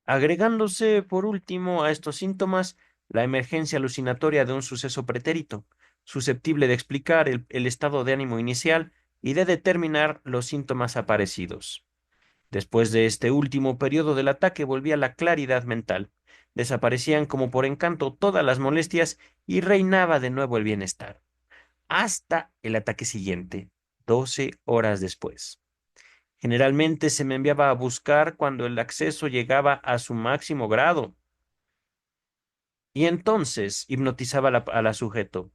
A: Agregándose, por último, a estos síntomas, la emergencia alucinatoria de un suceso pretérito, susceptible de explicar el estado de ánimo inicial y de determinar los síntomas aparecidos. Después de este último periodo del ataque volvía la claridad mental. Desaparecían como por encanto todas las molestias y reinaba de nuevo el bienestar. Hasta el ataque siguiente, 12 horas después. Generalmente se me enviaba a buscar cuando el acceso llegaba a su máximo grado. Y entonces hipnotizaba a la sujeto,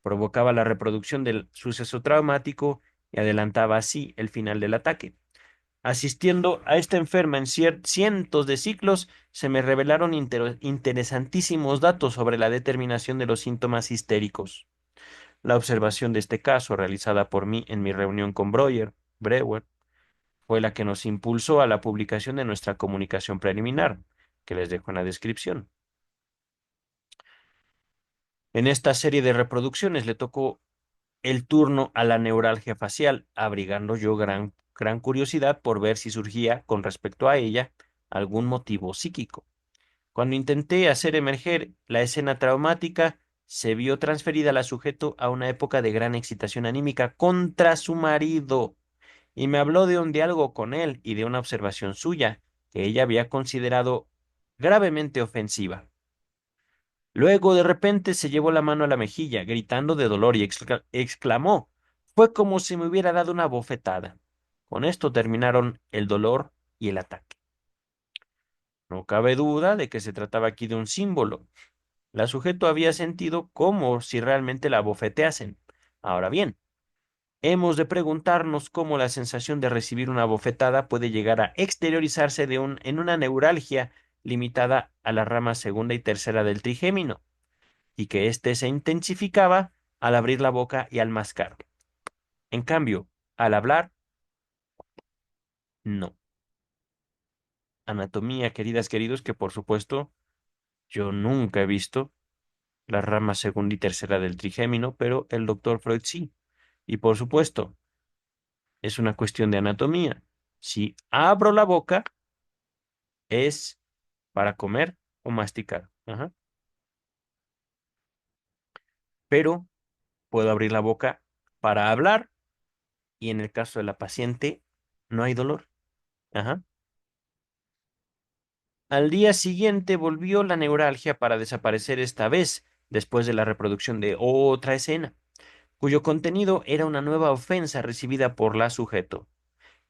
A: provocaba la reproducción del suceso traumático y adelantaba así el final del ataque. Asistiendo a esta enferma en cientos de ciclos, se me revelaron interesantísimos datos sobre la determinación de los síntomas histéricos. La observación de este caso, realizada por mí en mi reunión con Breuer, fue la que nos impulsó a la publicación de nuestra comunicación preliminar, que les dejo en la descripción. En esta serie de reproducciones le tocó el turno a la neuralgia facial, abrigando yo gran curiosidad por ver si surgía con respecto a ella algún motivo psíquico. Cuando intenté hacer emerger la escena traumática, se vio transferida la sujeto a una época de gran excitación anímica contra su marido, y me habló de un diálogo con él y de una observación suya que ella había considerado gravemente ofensiva. Luego, de repente, se llevó la mano a la mejilla, gritando de dolor y exclamó: fue como si me hubiera dado una bofetada. Con esto terminaron el dolor y el ataque. No cabe duda de que se trataba aquí de un símbolo. La sujeto había sentido como si realmente la bofeteasen. Ahora bien, hemos de preguntarnos cómo la sensación de recibir una bofetada puede llegar a exteriorizarse en una neuralgia limitada a la rama segunda y tercera del trigémino, y que éste se intensificaba al abrir la boca y al mascar. En cambio, al hablar, no. Anatomía, queridas, queridos, que por supuesto yo nunca he visto la rama segunda y tercera del trigémino, pero el doctor Freud sí. Y por supuesto, es una cuestión de anatomía. Si abro la boca, es para comer o masticar. Ajá. Pero puedo abrir la boca para hablar y en el caso de la paciente no hay dolor. Ajá. Al día siguiente volvió la neuralgia para desaparecer esta vez después de la reproducción de otra escena, cuyo contenido era una nueva ofensa recibida por la sujeto.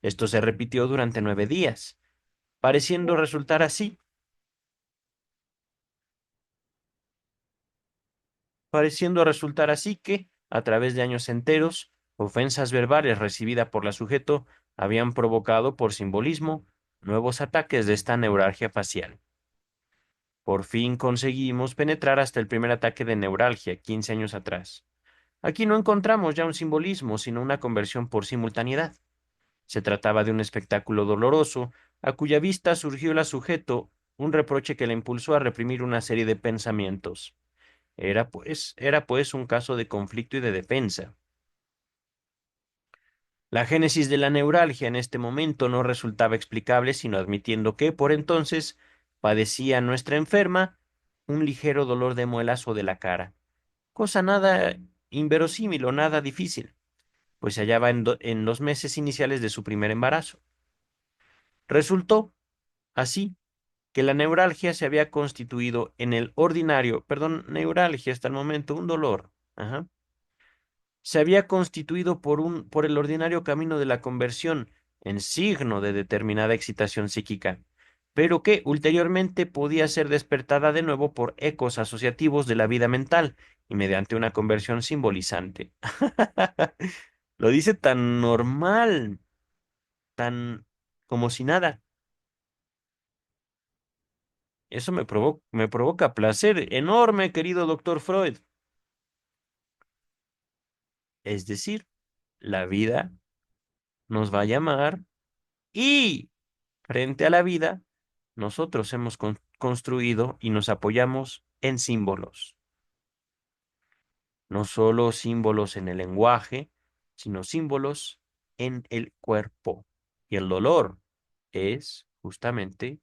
A: Esto se repitió durante 9 días, pareciendo resultar así, pareciendo resultar así que, a través de años enteros, ofensas verbales recibidas por la sujeto habían provocado por simbolismo nuevos ataques de esta neuralgia facial. Por fin conseguimos penetrar hasta el primer ataque de neuralgia 15 años atrás. Aquí no encontramos ya un simbolismo, sino una conversión por simultaneidad. Se trataba de un espectáculo doloroso, a cuya vista surgió el sujeto un reproche que le impulsó a reprimir una serie de pensamientos. Era pues un caso de conflicto y de defensa. La génesis de la neuralgia en este momento no resultaba explicable, sino admitiendo que, por entonces, padecía nuestra enferma un ligero dolor de muelas o de la cara, cosa nada inverosímil o nada difícil, pues se hallaba en los meses iniciales de su primer embarazo. Resultó, así, que la neuralgia se había constituido en el ordinario, perdón, neuralgia hasta el momento, un dolor, ajá, se había constituido por el ordinario camino de la conversión en signo de determinada excitación psíquica, pero que ulteriormente podía ser despertada de nuevo por ecos asociativos de la vida mental y mediante una conversión simbolizante. Lo dice tan normal, tan como si nada. Eso me provoca placer enorme, querido doctor Freud. Es decir, la vida nos va a llamar y frente a la vida, nosotros hemos construido y nos apoyamos en símbolos. No solo símbolos en el lenguaje, sino símbolos en el cuerpo. Y el dolor es justamente,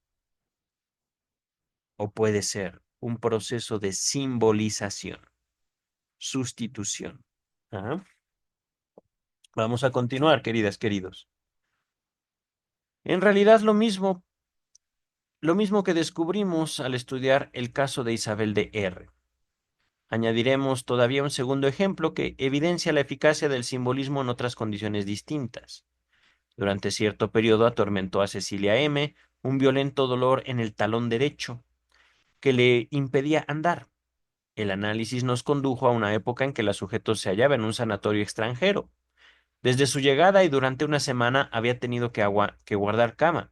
A: o puede ser, un proceso de simbolización, sustitución. Ajá. Vamos a continuar, queridas, queridos. En realidad lo mismo que descubrimos al estudiar el caso de Isabel de R. Añadiremos todavía un segundo ejemplo que evidencia la eficacia del simbolismo en otras condiciones distintas. Durante cierto periodo atormentó a Cecilia M. un violento dolor en el talón derecho que le impedía andar. El análisis nos condujo a una época en que la sujeto se hallaba en un sanatorio extranjero. Desde su llegada y durante una semana había tenido que guardar cama.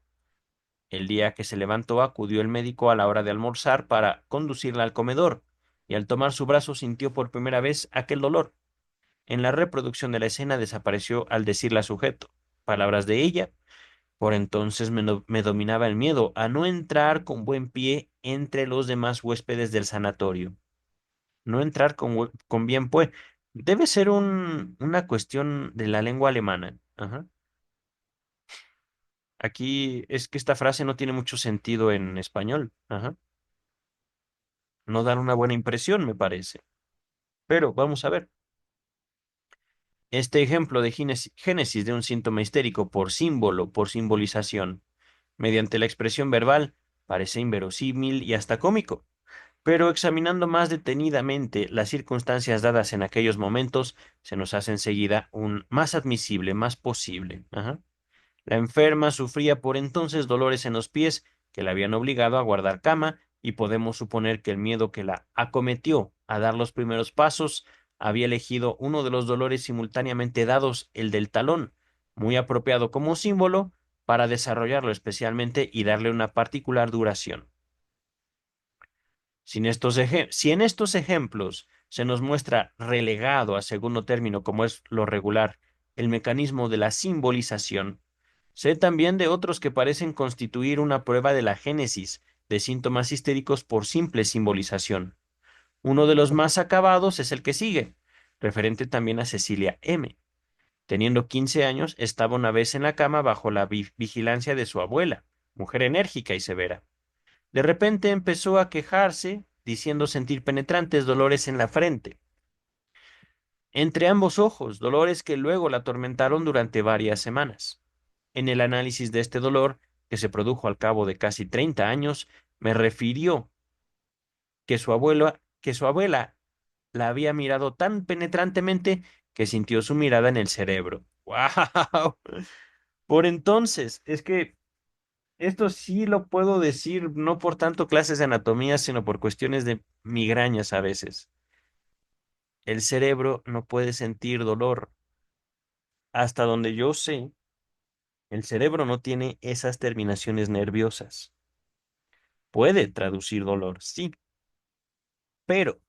A: El día que se levantó acudió el médico a la hora de almorzar para conducirla al comedor, y al tomar su brazo sintió por primera vez aquel dolor. En la reproducción de la escena desapareció al decirle a sujeto. Palabras de ella. Por entonces me dominaba el miedo a no entrar con buen pie entre los demás huéspedes del sanatorio. No entrar con bien pie. Debe ser una cuestión de la lengua alemana. Ajá. Aquí es que esta frase no tiene mucho sentido en español. Ajá. No dan una buena impresión, me parece. Pero vamos a ver. Este ejemplo de génesis de un síntoma histérico por símbolo, por simbolización, mediante la expresión verbal, parece inverosímil y hasta cómico. Pero examinando más detenidamente las circunstancias dadas en aquellos momentos, se nos hace enseguida un más admisible, más posible. Ajá. La enferma sufría por entonces dolores en los pies que la habían obligado a guardar cama y podemos suponer que el miedo que la acometió a dar los primeros pasos había elegido uno de los dolores simultáneamente dados, el del talón, muy apropiado como símbolo para desarrollarlo especialmente y darle una particular duración. Si en estos ejemplos se nos muestra relegado a segundo término, como es lo regular, el mecanismo de la simbolización, sé también de otros que parecen constituir una prueba de la génesis de síntomas histéricos por simple simbolización. Uno de los más acabados es el que sigue, referente también a Cecilia M. Teniendo 15 años, estaba una vez en la cama bajo la vigilancia de su abuela, mujer enérgica y severa. De repente empezó a quejarse, diciendo sentir penetrantes dolores en la frente, entre ambos ojos, dolores que luego la atormentaron durante varias semanas. En el análisis de este dolor, que se produjo al cabo de casi 30 años, me refirió que su abuela la había mirado tan penetrantemente que sintió su mirada en el cerebro. ¡Wow! Por entonces, es que esto sí lo puedo decir no por tanto clases de anatomía, sino por cuestiones de migrañas a veces. El cerebro no puede sentir dolor. Hasta donde yo sé, el cerebro no tiene esas terminaciones nerviosas. Puede traducir dolor, sí, pero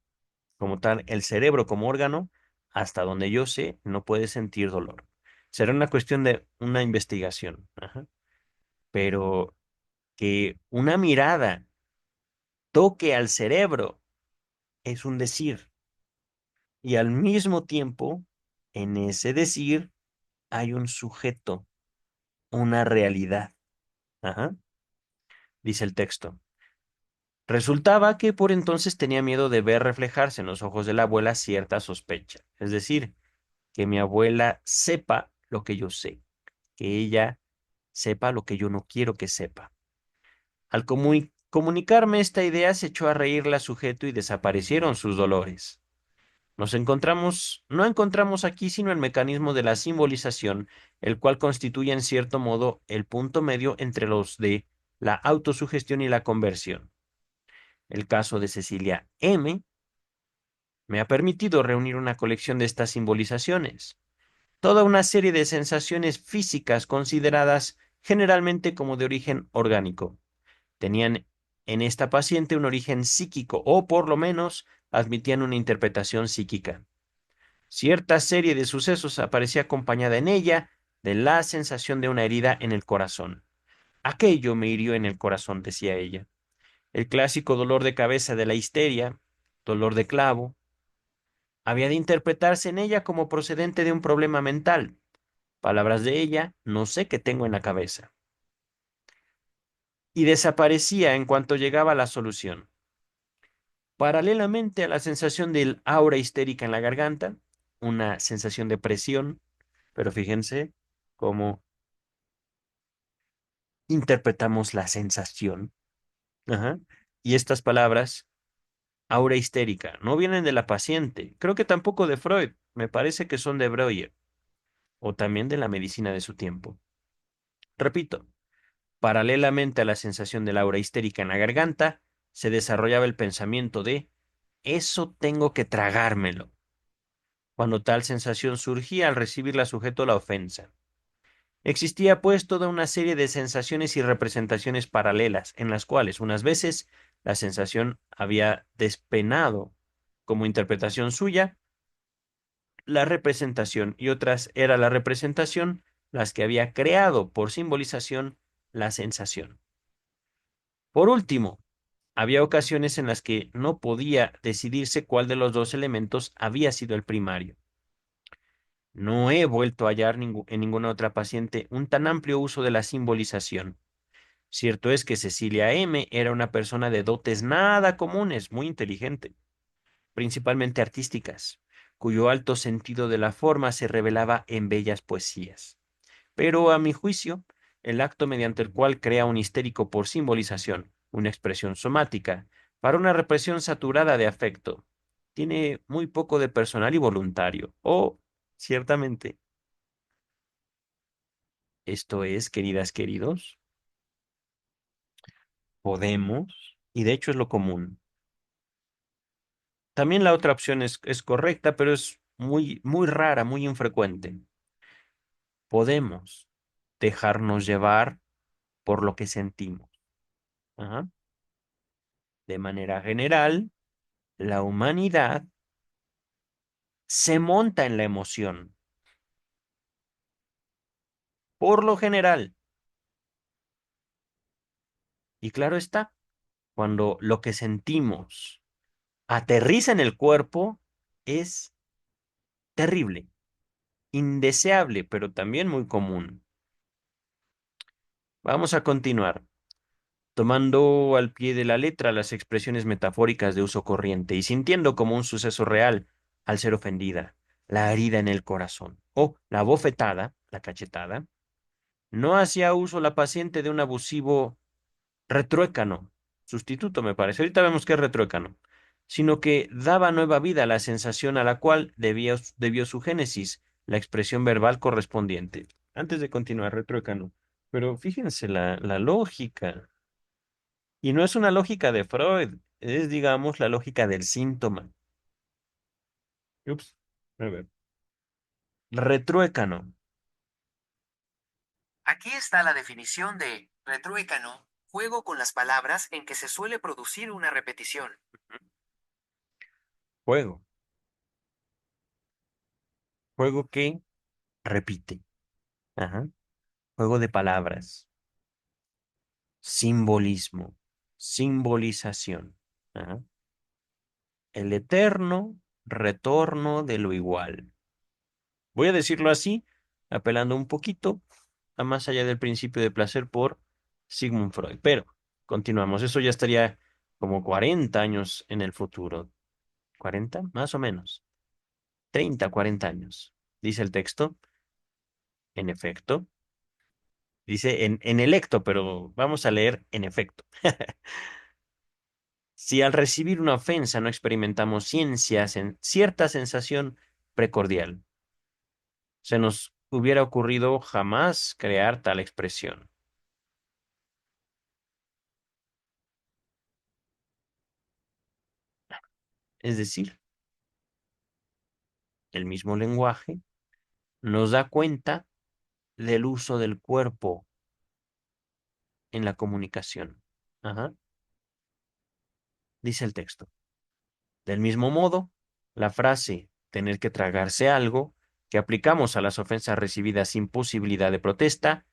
A: como tal, el cerebro como órgano, hasta donde yo sé, no puede sentir dolor. Será una cuestión de una investigación. Ajá. Pero que una mirada toque al cerebro es un decir. Y al mismo tiempo, en ese decir hay un sujeto, una realidad. Ajá, dice el texto. Resultaba que por entonces tenía miedo de ver reflejarse en los ojos de la abuela cierta sospecha. Es decir, que mi abuela sepa lo que yo sé, que ella sepa lo que yo no quiero que sepa. Al comunicarme esta idea se echó a reír la sujeto y desaparecieron sus dolores. No encontramos aquí sino el mecanismo de la simbolización, el cual constituye en cierto modo el punto medio entre los de la autosugestión y la conversión. El caso de Cecilia M. me ha permitido reunir una colección de estas simbolizaciones, toda una serie de sensaciones físicas consideradas generalmente como de origen orgánico. Tenían en esta paciente un origen psíquico o por lo menos admitían una interpretación psíquica. Cierta serie de sucesos aparecía acompañada en ella de la sensación de una herida en el corazón. Aquello me hirió en el corazón, decía ella. El clásico dolor de cabeza de la histeria, dolor de clavo, había de interpretarse en ella como procedente de un problema mental. Palabras de ella, no sé qué tengo en la cabeza. Y desaparecía en cuanto llegaba a la solución. Paralelamente a la sensación del aura histérica en la garganta, una sensación de presión, pero fíjense cómo interpretamos la sensación. Ajá. Y estas palabras, aura histérica, no vienen de la paciente, creo que tampoco de Freud, me parece que son de Breuer, o también de la medicina de su tiempo. Repito, paralelamente a la sensación del aura histérica en la garganta, se desarrollaba el pensamiento de, eso tengo que tragármelo, cuando tal sensación surgía al recibirla sujeto la ofensa. Existía pues toda una serie de sensaciones y representaciones paralelas, en las cuales unas veces la sensación había despenado como interpretación suya la representación y otras era la representación las que había creado por simbolización la sensación. Por último, había ocasiones en las que no podía decidirse cuál de los dos elementos había sido el primario. No he vuelto a hallar en ninguna otra paciente un tan amplio uso de la simbolización. Cierto es que Cecilia M. era una persona de dotes nada comunes, muy inteligente, principalmente artísticas, cuyo alto sentido de la forma se revelaba en bellas poesías. Pero, a mi juicio, el acto mediante el cual crea un histérico por simbolización, una expresión somática, para una represión saturada de afecto, tiene muy poco de personal y voluntario, o, ciertamente, esto es, queridas, queridos, podemos. y de hecho es lo común. También la otra opción es correcta, pero es muy, muy rara, muy infrecuente. Podemos dejarnos llevar por lo que sentimos. Ajá. De manera general, la humanidad se monta en la emoción. Por lo general. Y claro está, cuando lo que sentimos aterriza en el cuerpo, es terrible, indeseable, pero también muy común. Vamos a continuar, tomando al pie de la letra las expresiones metafóricas de uso corriente y sintiendo como un suceso real al ser ofendida, la herida en el corazón o la bofetada, la cachetada. No hacía uso la paciente de un abusivo retruécano, sustituto me parece, ahorita vemos qué es retruécano, sino que daba nueva vida a la sensación a la cual debió su génesis, la expresión verbal correspondiente. Antes de continuar, retruécano, pero fíjense la lógica, y no es una lógica de Freud, es, digamos, la lógica del síntoma. Ups, a ver. Retruécano.
B: Aquí está la definición de retruécano, juego con las palabras en que se suele producir una repetición.
A: Juego. Juego que repite. Ajá. Juego de palabras. Simbolismo, simbolización. Ajá. El eterno retorno de lo igual. Voy a decirlo así, apelando un poquito a más allá del principio de placer por Sigmund Freud. Pero continuamos, eso ya estaría como 40 años en el futuro. ¿40? Más o menos. 30, 40 años. Dice el texto, en efecto. Dice en electo, pero vamos a leer en efecto. Si al recibir una ofensa no experimentamos cierta sensación precordial, se nos hubiera ocurrido jamás crear tal expresión. Es decir, el mismo lenguaje nos da cuenta del uso del cuerpo en la comunicación. Ajá, dice el texto. Del mismo modo, la frase tener que tragarse algo que aplicamos a las ofensas recibidas sin posibilidad de protesta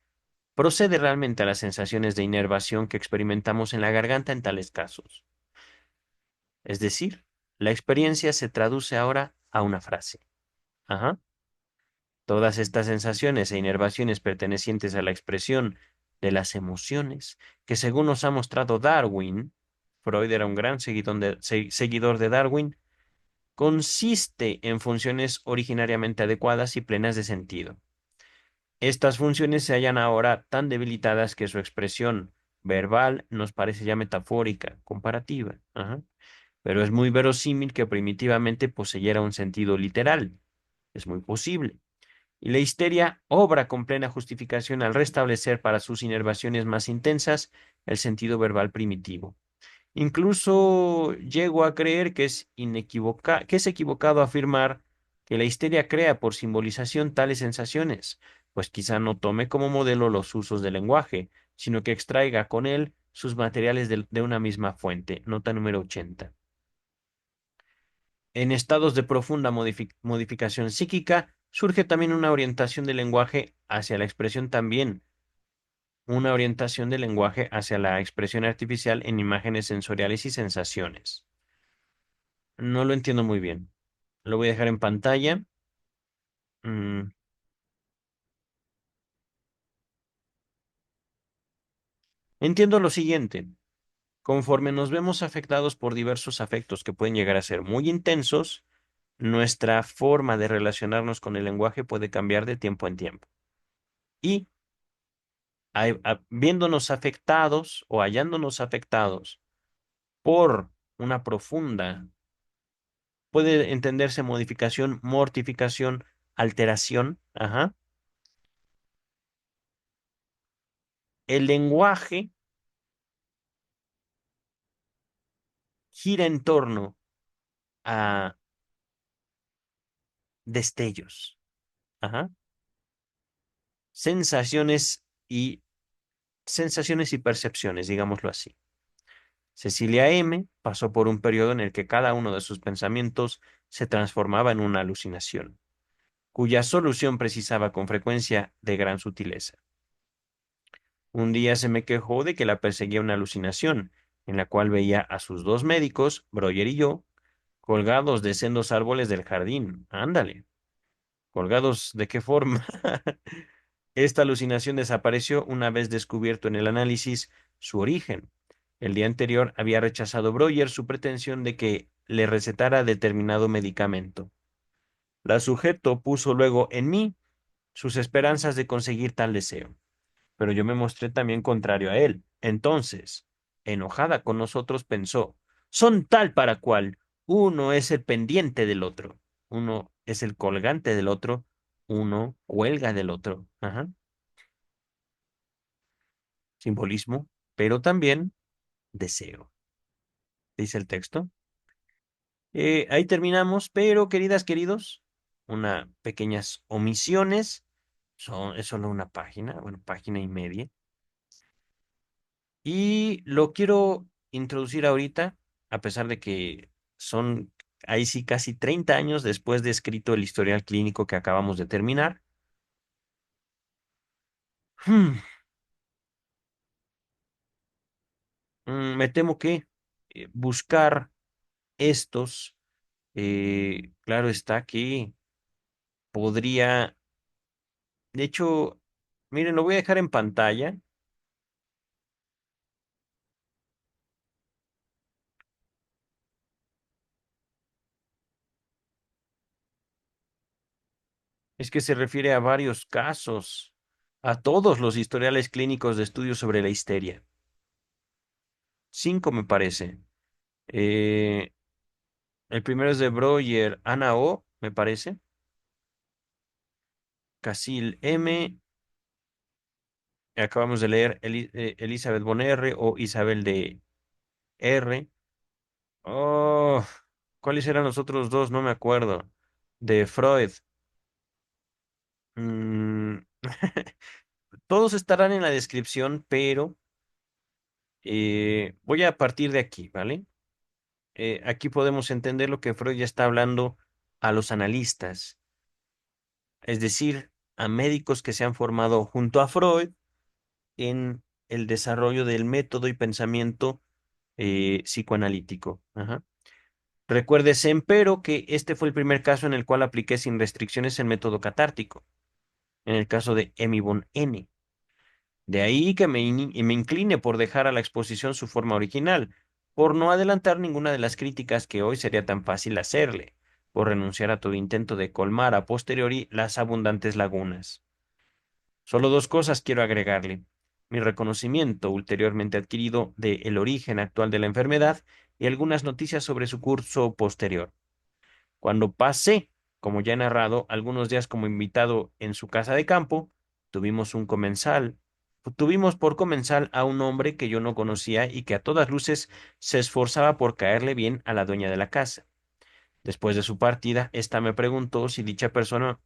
A: procede realmente a las sensaciones de inervación que experimentamos en la garganta en tales casos. Es decir, la experiencia se traduce ahora a una frase. Ajá. Todas estas sensaciones e inervaciones pertenecientes a la expresión de las emociones, que según nos ha mostrado Darwin, Freud era un gran seguidor de Darwin, consiste en funciones originariamente adecuadas y plenas de sentido. Estas funciones se hallan ahora tan debilitadas que su expresión verbal nos parece ya metafórica, comparativa. Ajá. Pero es muy verosímil que primitivamente poseyera un sentido literal. Es muy posible. Y la histeria obra con plena justificación al restablecer para sus inervaciones más intensas el sentido verbal primitivo. Incluso llego a creer que es equivocado afirmar que la histeria crea por simbolización tales sensaciones, pues quizá no tome como modelo los usos del lenguaje, sino que extraiga con él sus materiales de una misma fuente. Nota número 80. En estados de profunda modificación psíquica surge también una orientación del lenguaje hacia la expresión también, una orientación del lenguaje hacia la expresión artificial en imágenes sensoriales y sensaciones. No lo entiendo muy bien. Lo voy a dejar en pantalla. Mm, Entiendo lo siguiente. Conforme nos vemos afectados por diversos afectos que pueden llegar a ser muy intensos, nuestra forma de relacionarnos con el lenguaje puede cambiar de tiempo en tiempo. Y viéndonos afectados o hallándonos afectados por una profunda, puede entenderse modificación, mortificación, alteración. Ajá. El lenguaje gira en torno a destellos, ajá, sensaciones y sensaciones y percepciones, digámoslo así. Cecilia M. pasó por un periodo en el que cada uno de sus pensamientos se transformaba en una alucinación, cuya solución precisaba con frecuencia de gran sutileza. Un día se me quejó de que la perseguía una alucinación, en la cual veía a sus dos médicos, Breuer y yo, colgados de sendos árboles del jardín. Ándale. ¿Colgados de qué forma? Esta alucinación desapareció una vez descubierto en el análisis su origen. El día anterior había rechazado Breuer su pretensión de que le recetara determinado medicamento. La sujeto puso luego en mí sus esperanzas de conseguir tal deseo, pero yo me mostré también contrario a él. Entonces, enojada con nosotros, pensó, son tal para cual, uno es el pendiente del otro, uno es el colgante del otro, uno cuelga del otro. Ajá, simbolismo, pero también deseo, dice el texto. Ahí terminamos, pero queridas, queridos, unas pequeñas omisiones, es solo una página, bueno, página y media. Y lo quiero introducir ahorita, a pesar de que son ahí sí casi 30 años después de escrito el historial clínico que acabamos de terminar. Hmm, me temo que buscar estos, claro está que podría, de hecho, miren, lo voy a dejar en pantalla. Es que se refiere a varios casos, a todos los historiales clínicos de estudios sobre la histeria. 5 me parece. Eh, El primero es de Breuer, Ana O, me parece. Casil M. Acabamos de leer Elizabeth von R. o Isabel de R. Oh, ¿cuáles eran los otros dos? No me acuerdo. De Freud. Mm, Todos estarán en la descripción, pero voy a partir de aquí, ¿vale? Aquí podemos entender lo que Freud ya está hablando a los analistas, es decir, a médicos que se han formado junto a Freud en el desarrollo del método y pensamiento psicoanalítico. Ajá. Recuérdese, empero, que este fue el primer caso en el cual apliqué sin restricciones el método catártico, en el caso de Emmy von N. De ahí que me incline por dejar a la exposición su forma original, por no adelantar ninguna de las críticas que hoy sería tan fácil hacerle, por renunciar a todo intento de colmar a posteriori las abundantes lagunas. Solo dos cosas quiero agregarle. Mi reconocimiento ulteriormente adquirido de el origen actual de la enfermedad y algunas noticias sobre su curso posterior. Cuando pasé, como ya he narrado, algunos días como invitado en su casa de campo, tuvimos un comensal. Tuvimos por comensal a un hombre que yo no conocía y que a todas luces se esforzaba por caerle bien a la dueña de la casa. Después de su partida, ésta me preguntó si dicha persona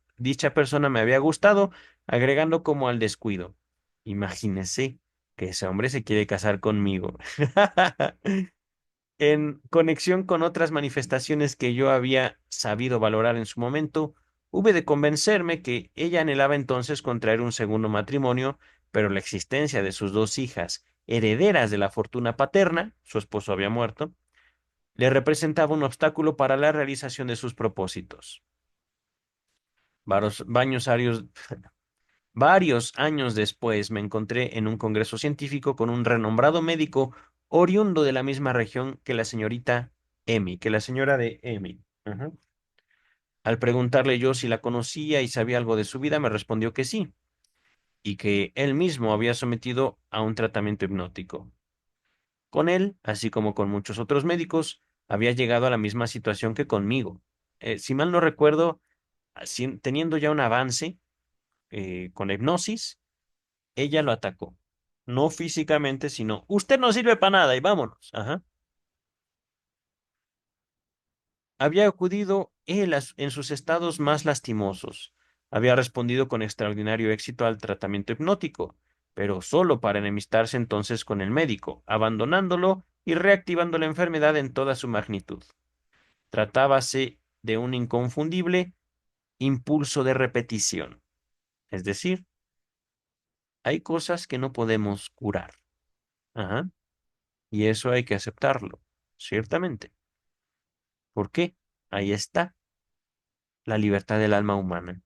A: me había gustado, agregando como al descuido. Imagínese que ese hombre se quiere casar conmigo. En conexión con otras manifestaciones que yo había sabido valorar en su momento, hube de convencerme que ella anhelaba entonces contraer un segundo matrimonio, pero la existencia de sus dos hijas, herederas de la fortuna paterna, su esposo había muerto, le representaba un obstáculo para la realización de sus propósitos. Varios, varios años después me encontré en un congreso científico con un renombrado médico oriundo de la misma región que la señorita Emmy, que la señora de Emmy. Ajá. Al preguntarle yo si la conocía y sabía algo de su vida, me respondió que sí, y que él mismo había sometido a un tratamiento hipnótico. Con él, así como con muchos otros médicos, había llegado a la misma situación que conmigo. Si mal no recuerdo, teniendo ya un avance con la hipnosis, ella lo atacó. No físicamente, sino, usted no sirve para nada y vámonos. Ajá. Había acudido él en sus estados más lastimosos. Había respondido con extraordinario éxito al tratamiento hipnótico, pero solo para enemistarse entonces con el médico, abandonándolo y reactivando la enfermedad en toda su magnitud. Tratábase de un inconfundible impulso de repetición. Es decir, hay cosas que no podemos curar. Ajá. Y eso hay que aceptarlo, ciertamente. ¿Por qué? Ahí está la libertad del alma humana.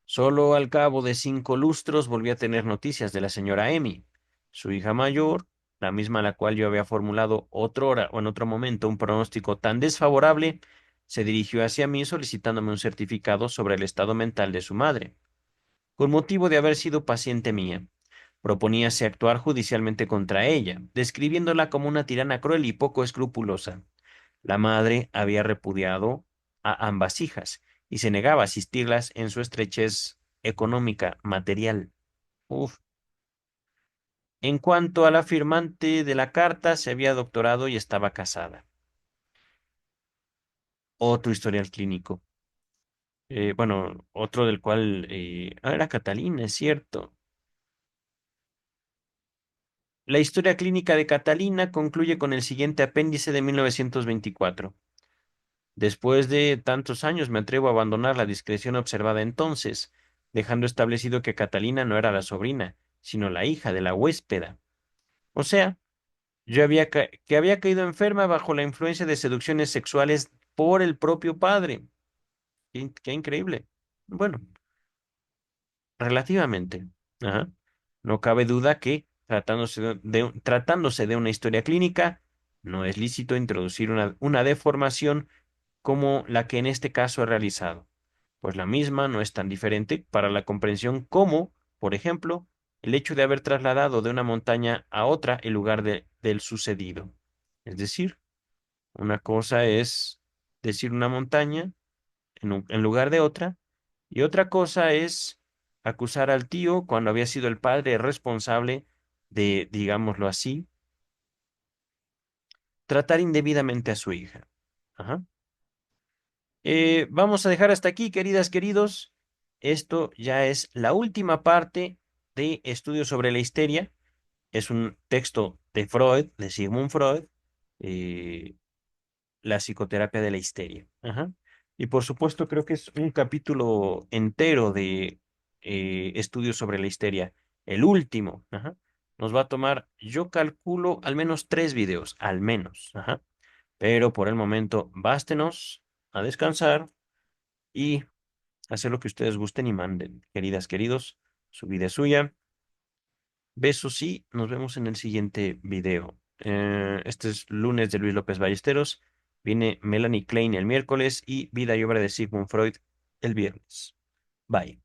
A: Solo al cabo de 5 lustros volví a tener noticias de la señora Emmy, su hija mayor, la misma a la cual yo había formulado otrora o en otro momento un pronóstico tan desfavorable, se dirigió hacia mí solicitándome un certificado sobre el estado mental de su madre, con motivo de haber sido paciente mía. Proponíase actuar judicialmente contra ella, describiéndola como una tirana cruel y poco escrupulosa. La madre había repudiado a ambas hijas y se negaba a asistirlas en su estrechez económica, material. Uf. En cuanto a la firmante de la carta, se había doctorado y estaba casada. Otro historial clínico. Bueno, otro del cual... era Catalina, es cierto. La historia clínica de Catalina concluye con el siguiente apéndice de 1924. Después de tantos años me atrevo a abandonar la discreción observada entonces, dejando establecido que Catalina no era la sobrina, sino la hija de la huéspeda. O sea, que había caído enferma bajo la influencia de seducciones sexuales por el propio padre. Qué increíble. Bueno, relativamente. Ajá. No cabe duda que, tratándose de una historia clínica, no es lícito introducir una deformación como la que en este caso he realizado, pues la misma no es tan diferente para la comprensión como, por ejemplo, el hecho de haber trasladado de una montaña a otra el lugar del sucedido. Es decir, una cosa es decir una montaña en lugar de otra, y otra cosa es acusar al tío cuando había sido el padre responsable de, digámoslo así, tratar indebidamente a su hija. Ajá. Vamos a dejar hasta aquí, queridas, queridos. Esto ya es la última parte de Estudios sobre la histeria. Es un texto de Freud, de Sigmund Freud, eh, la psicoterapia de la histeria. Ajá. Y por supuesto, creo que es un capítulo entero de Estudios sobre la histeria. El último. Ajá. Nos va a tomar, yo calculo, al menos 3 videos, al menos. Ajá. Pero por el momento, bástenos a descansar y hacer lo que ustedes gusten y manden. Queridas, queridos, su vida es suya. Besos y nos vemos en el siguiente video. Este es lunes de Luis López Ballesteros. Viene Melanie Klein el miércoles y Vida y obra de Sigmund Freud el viernes. Bye.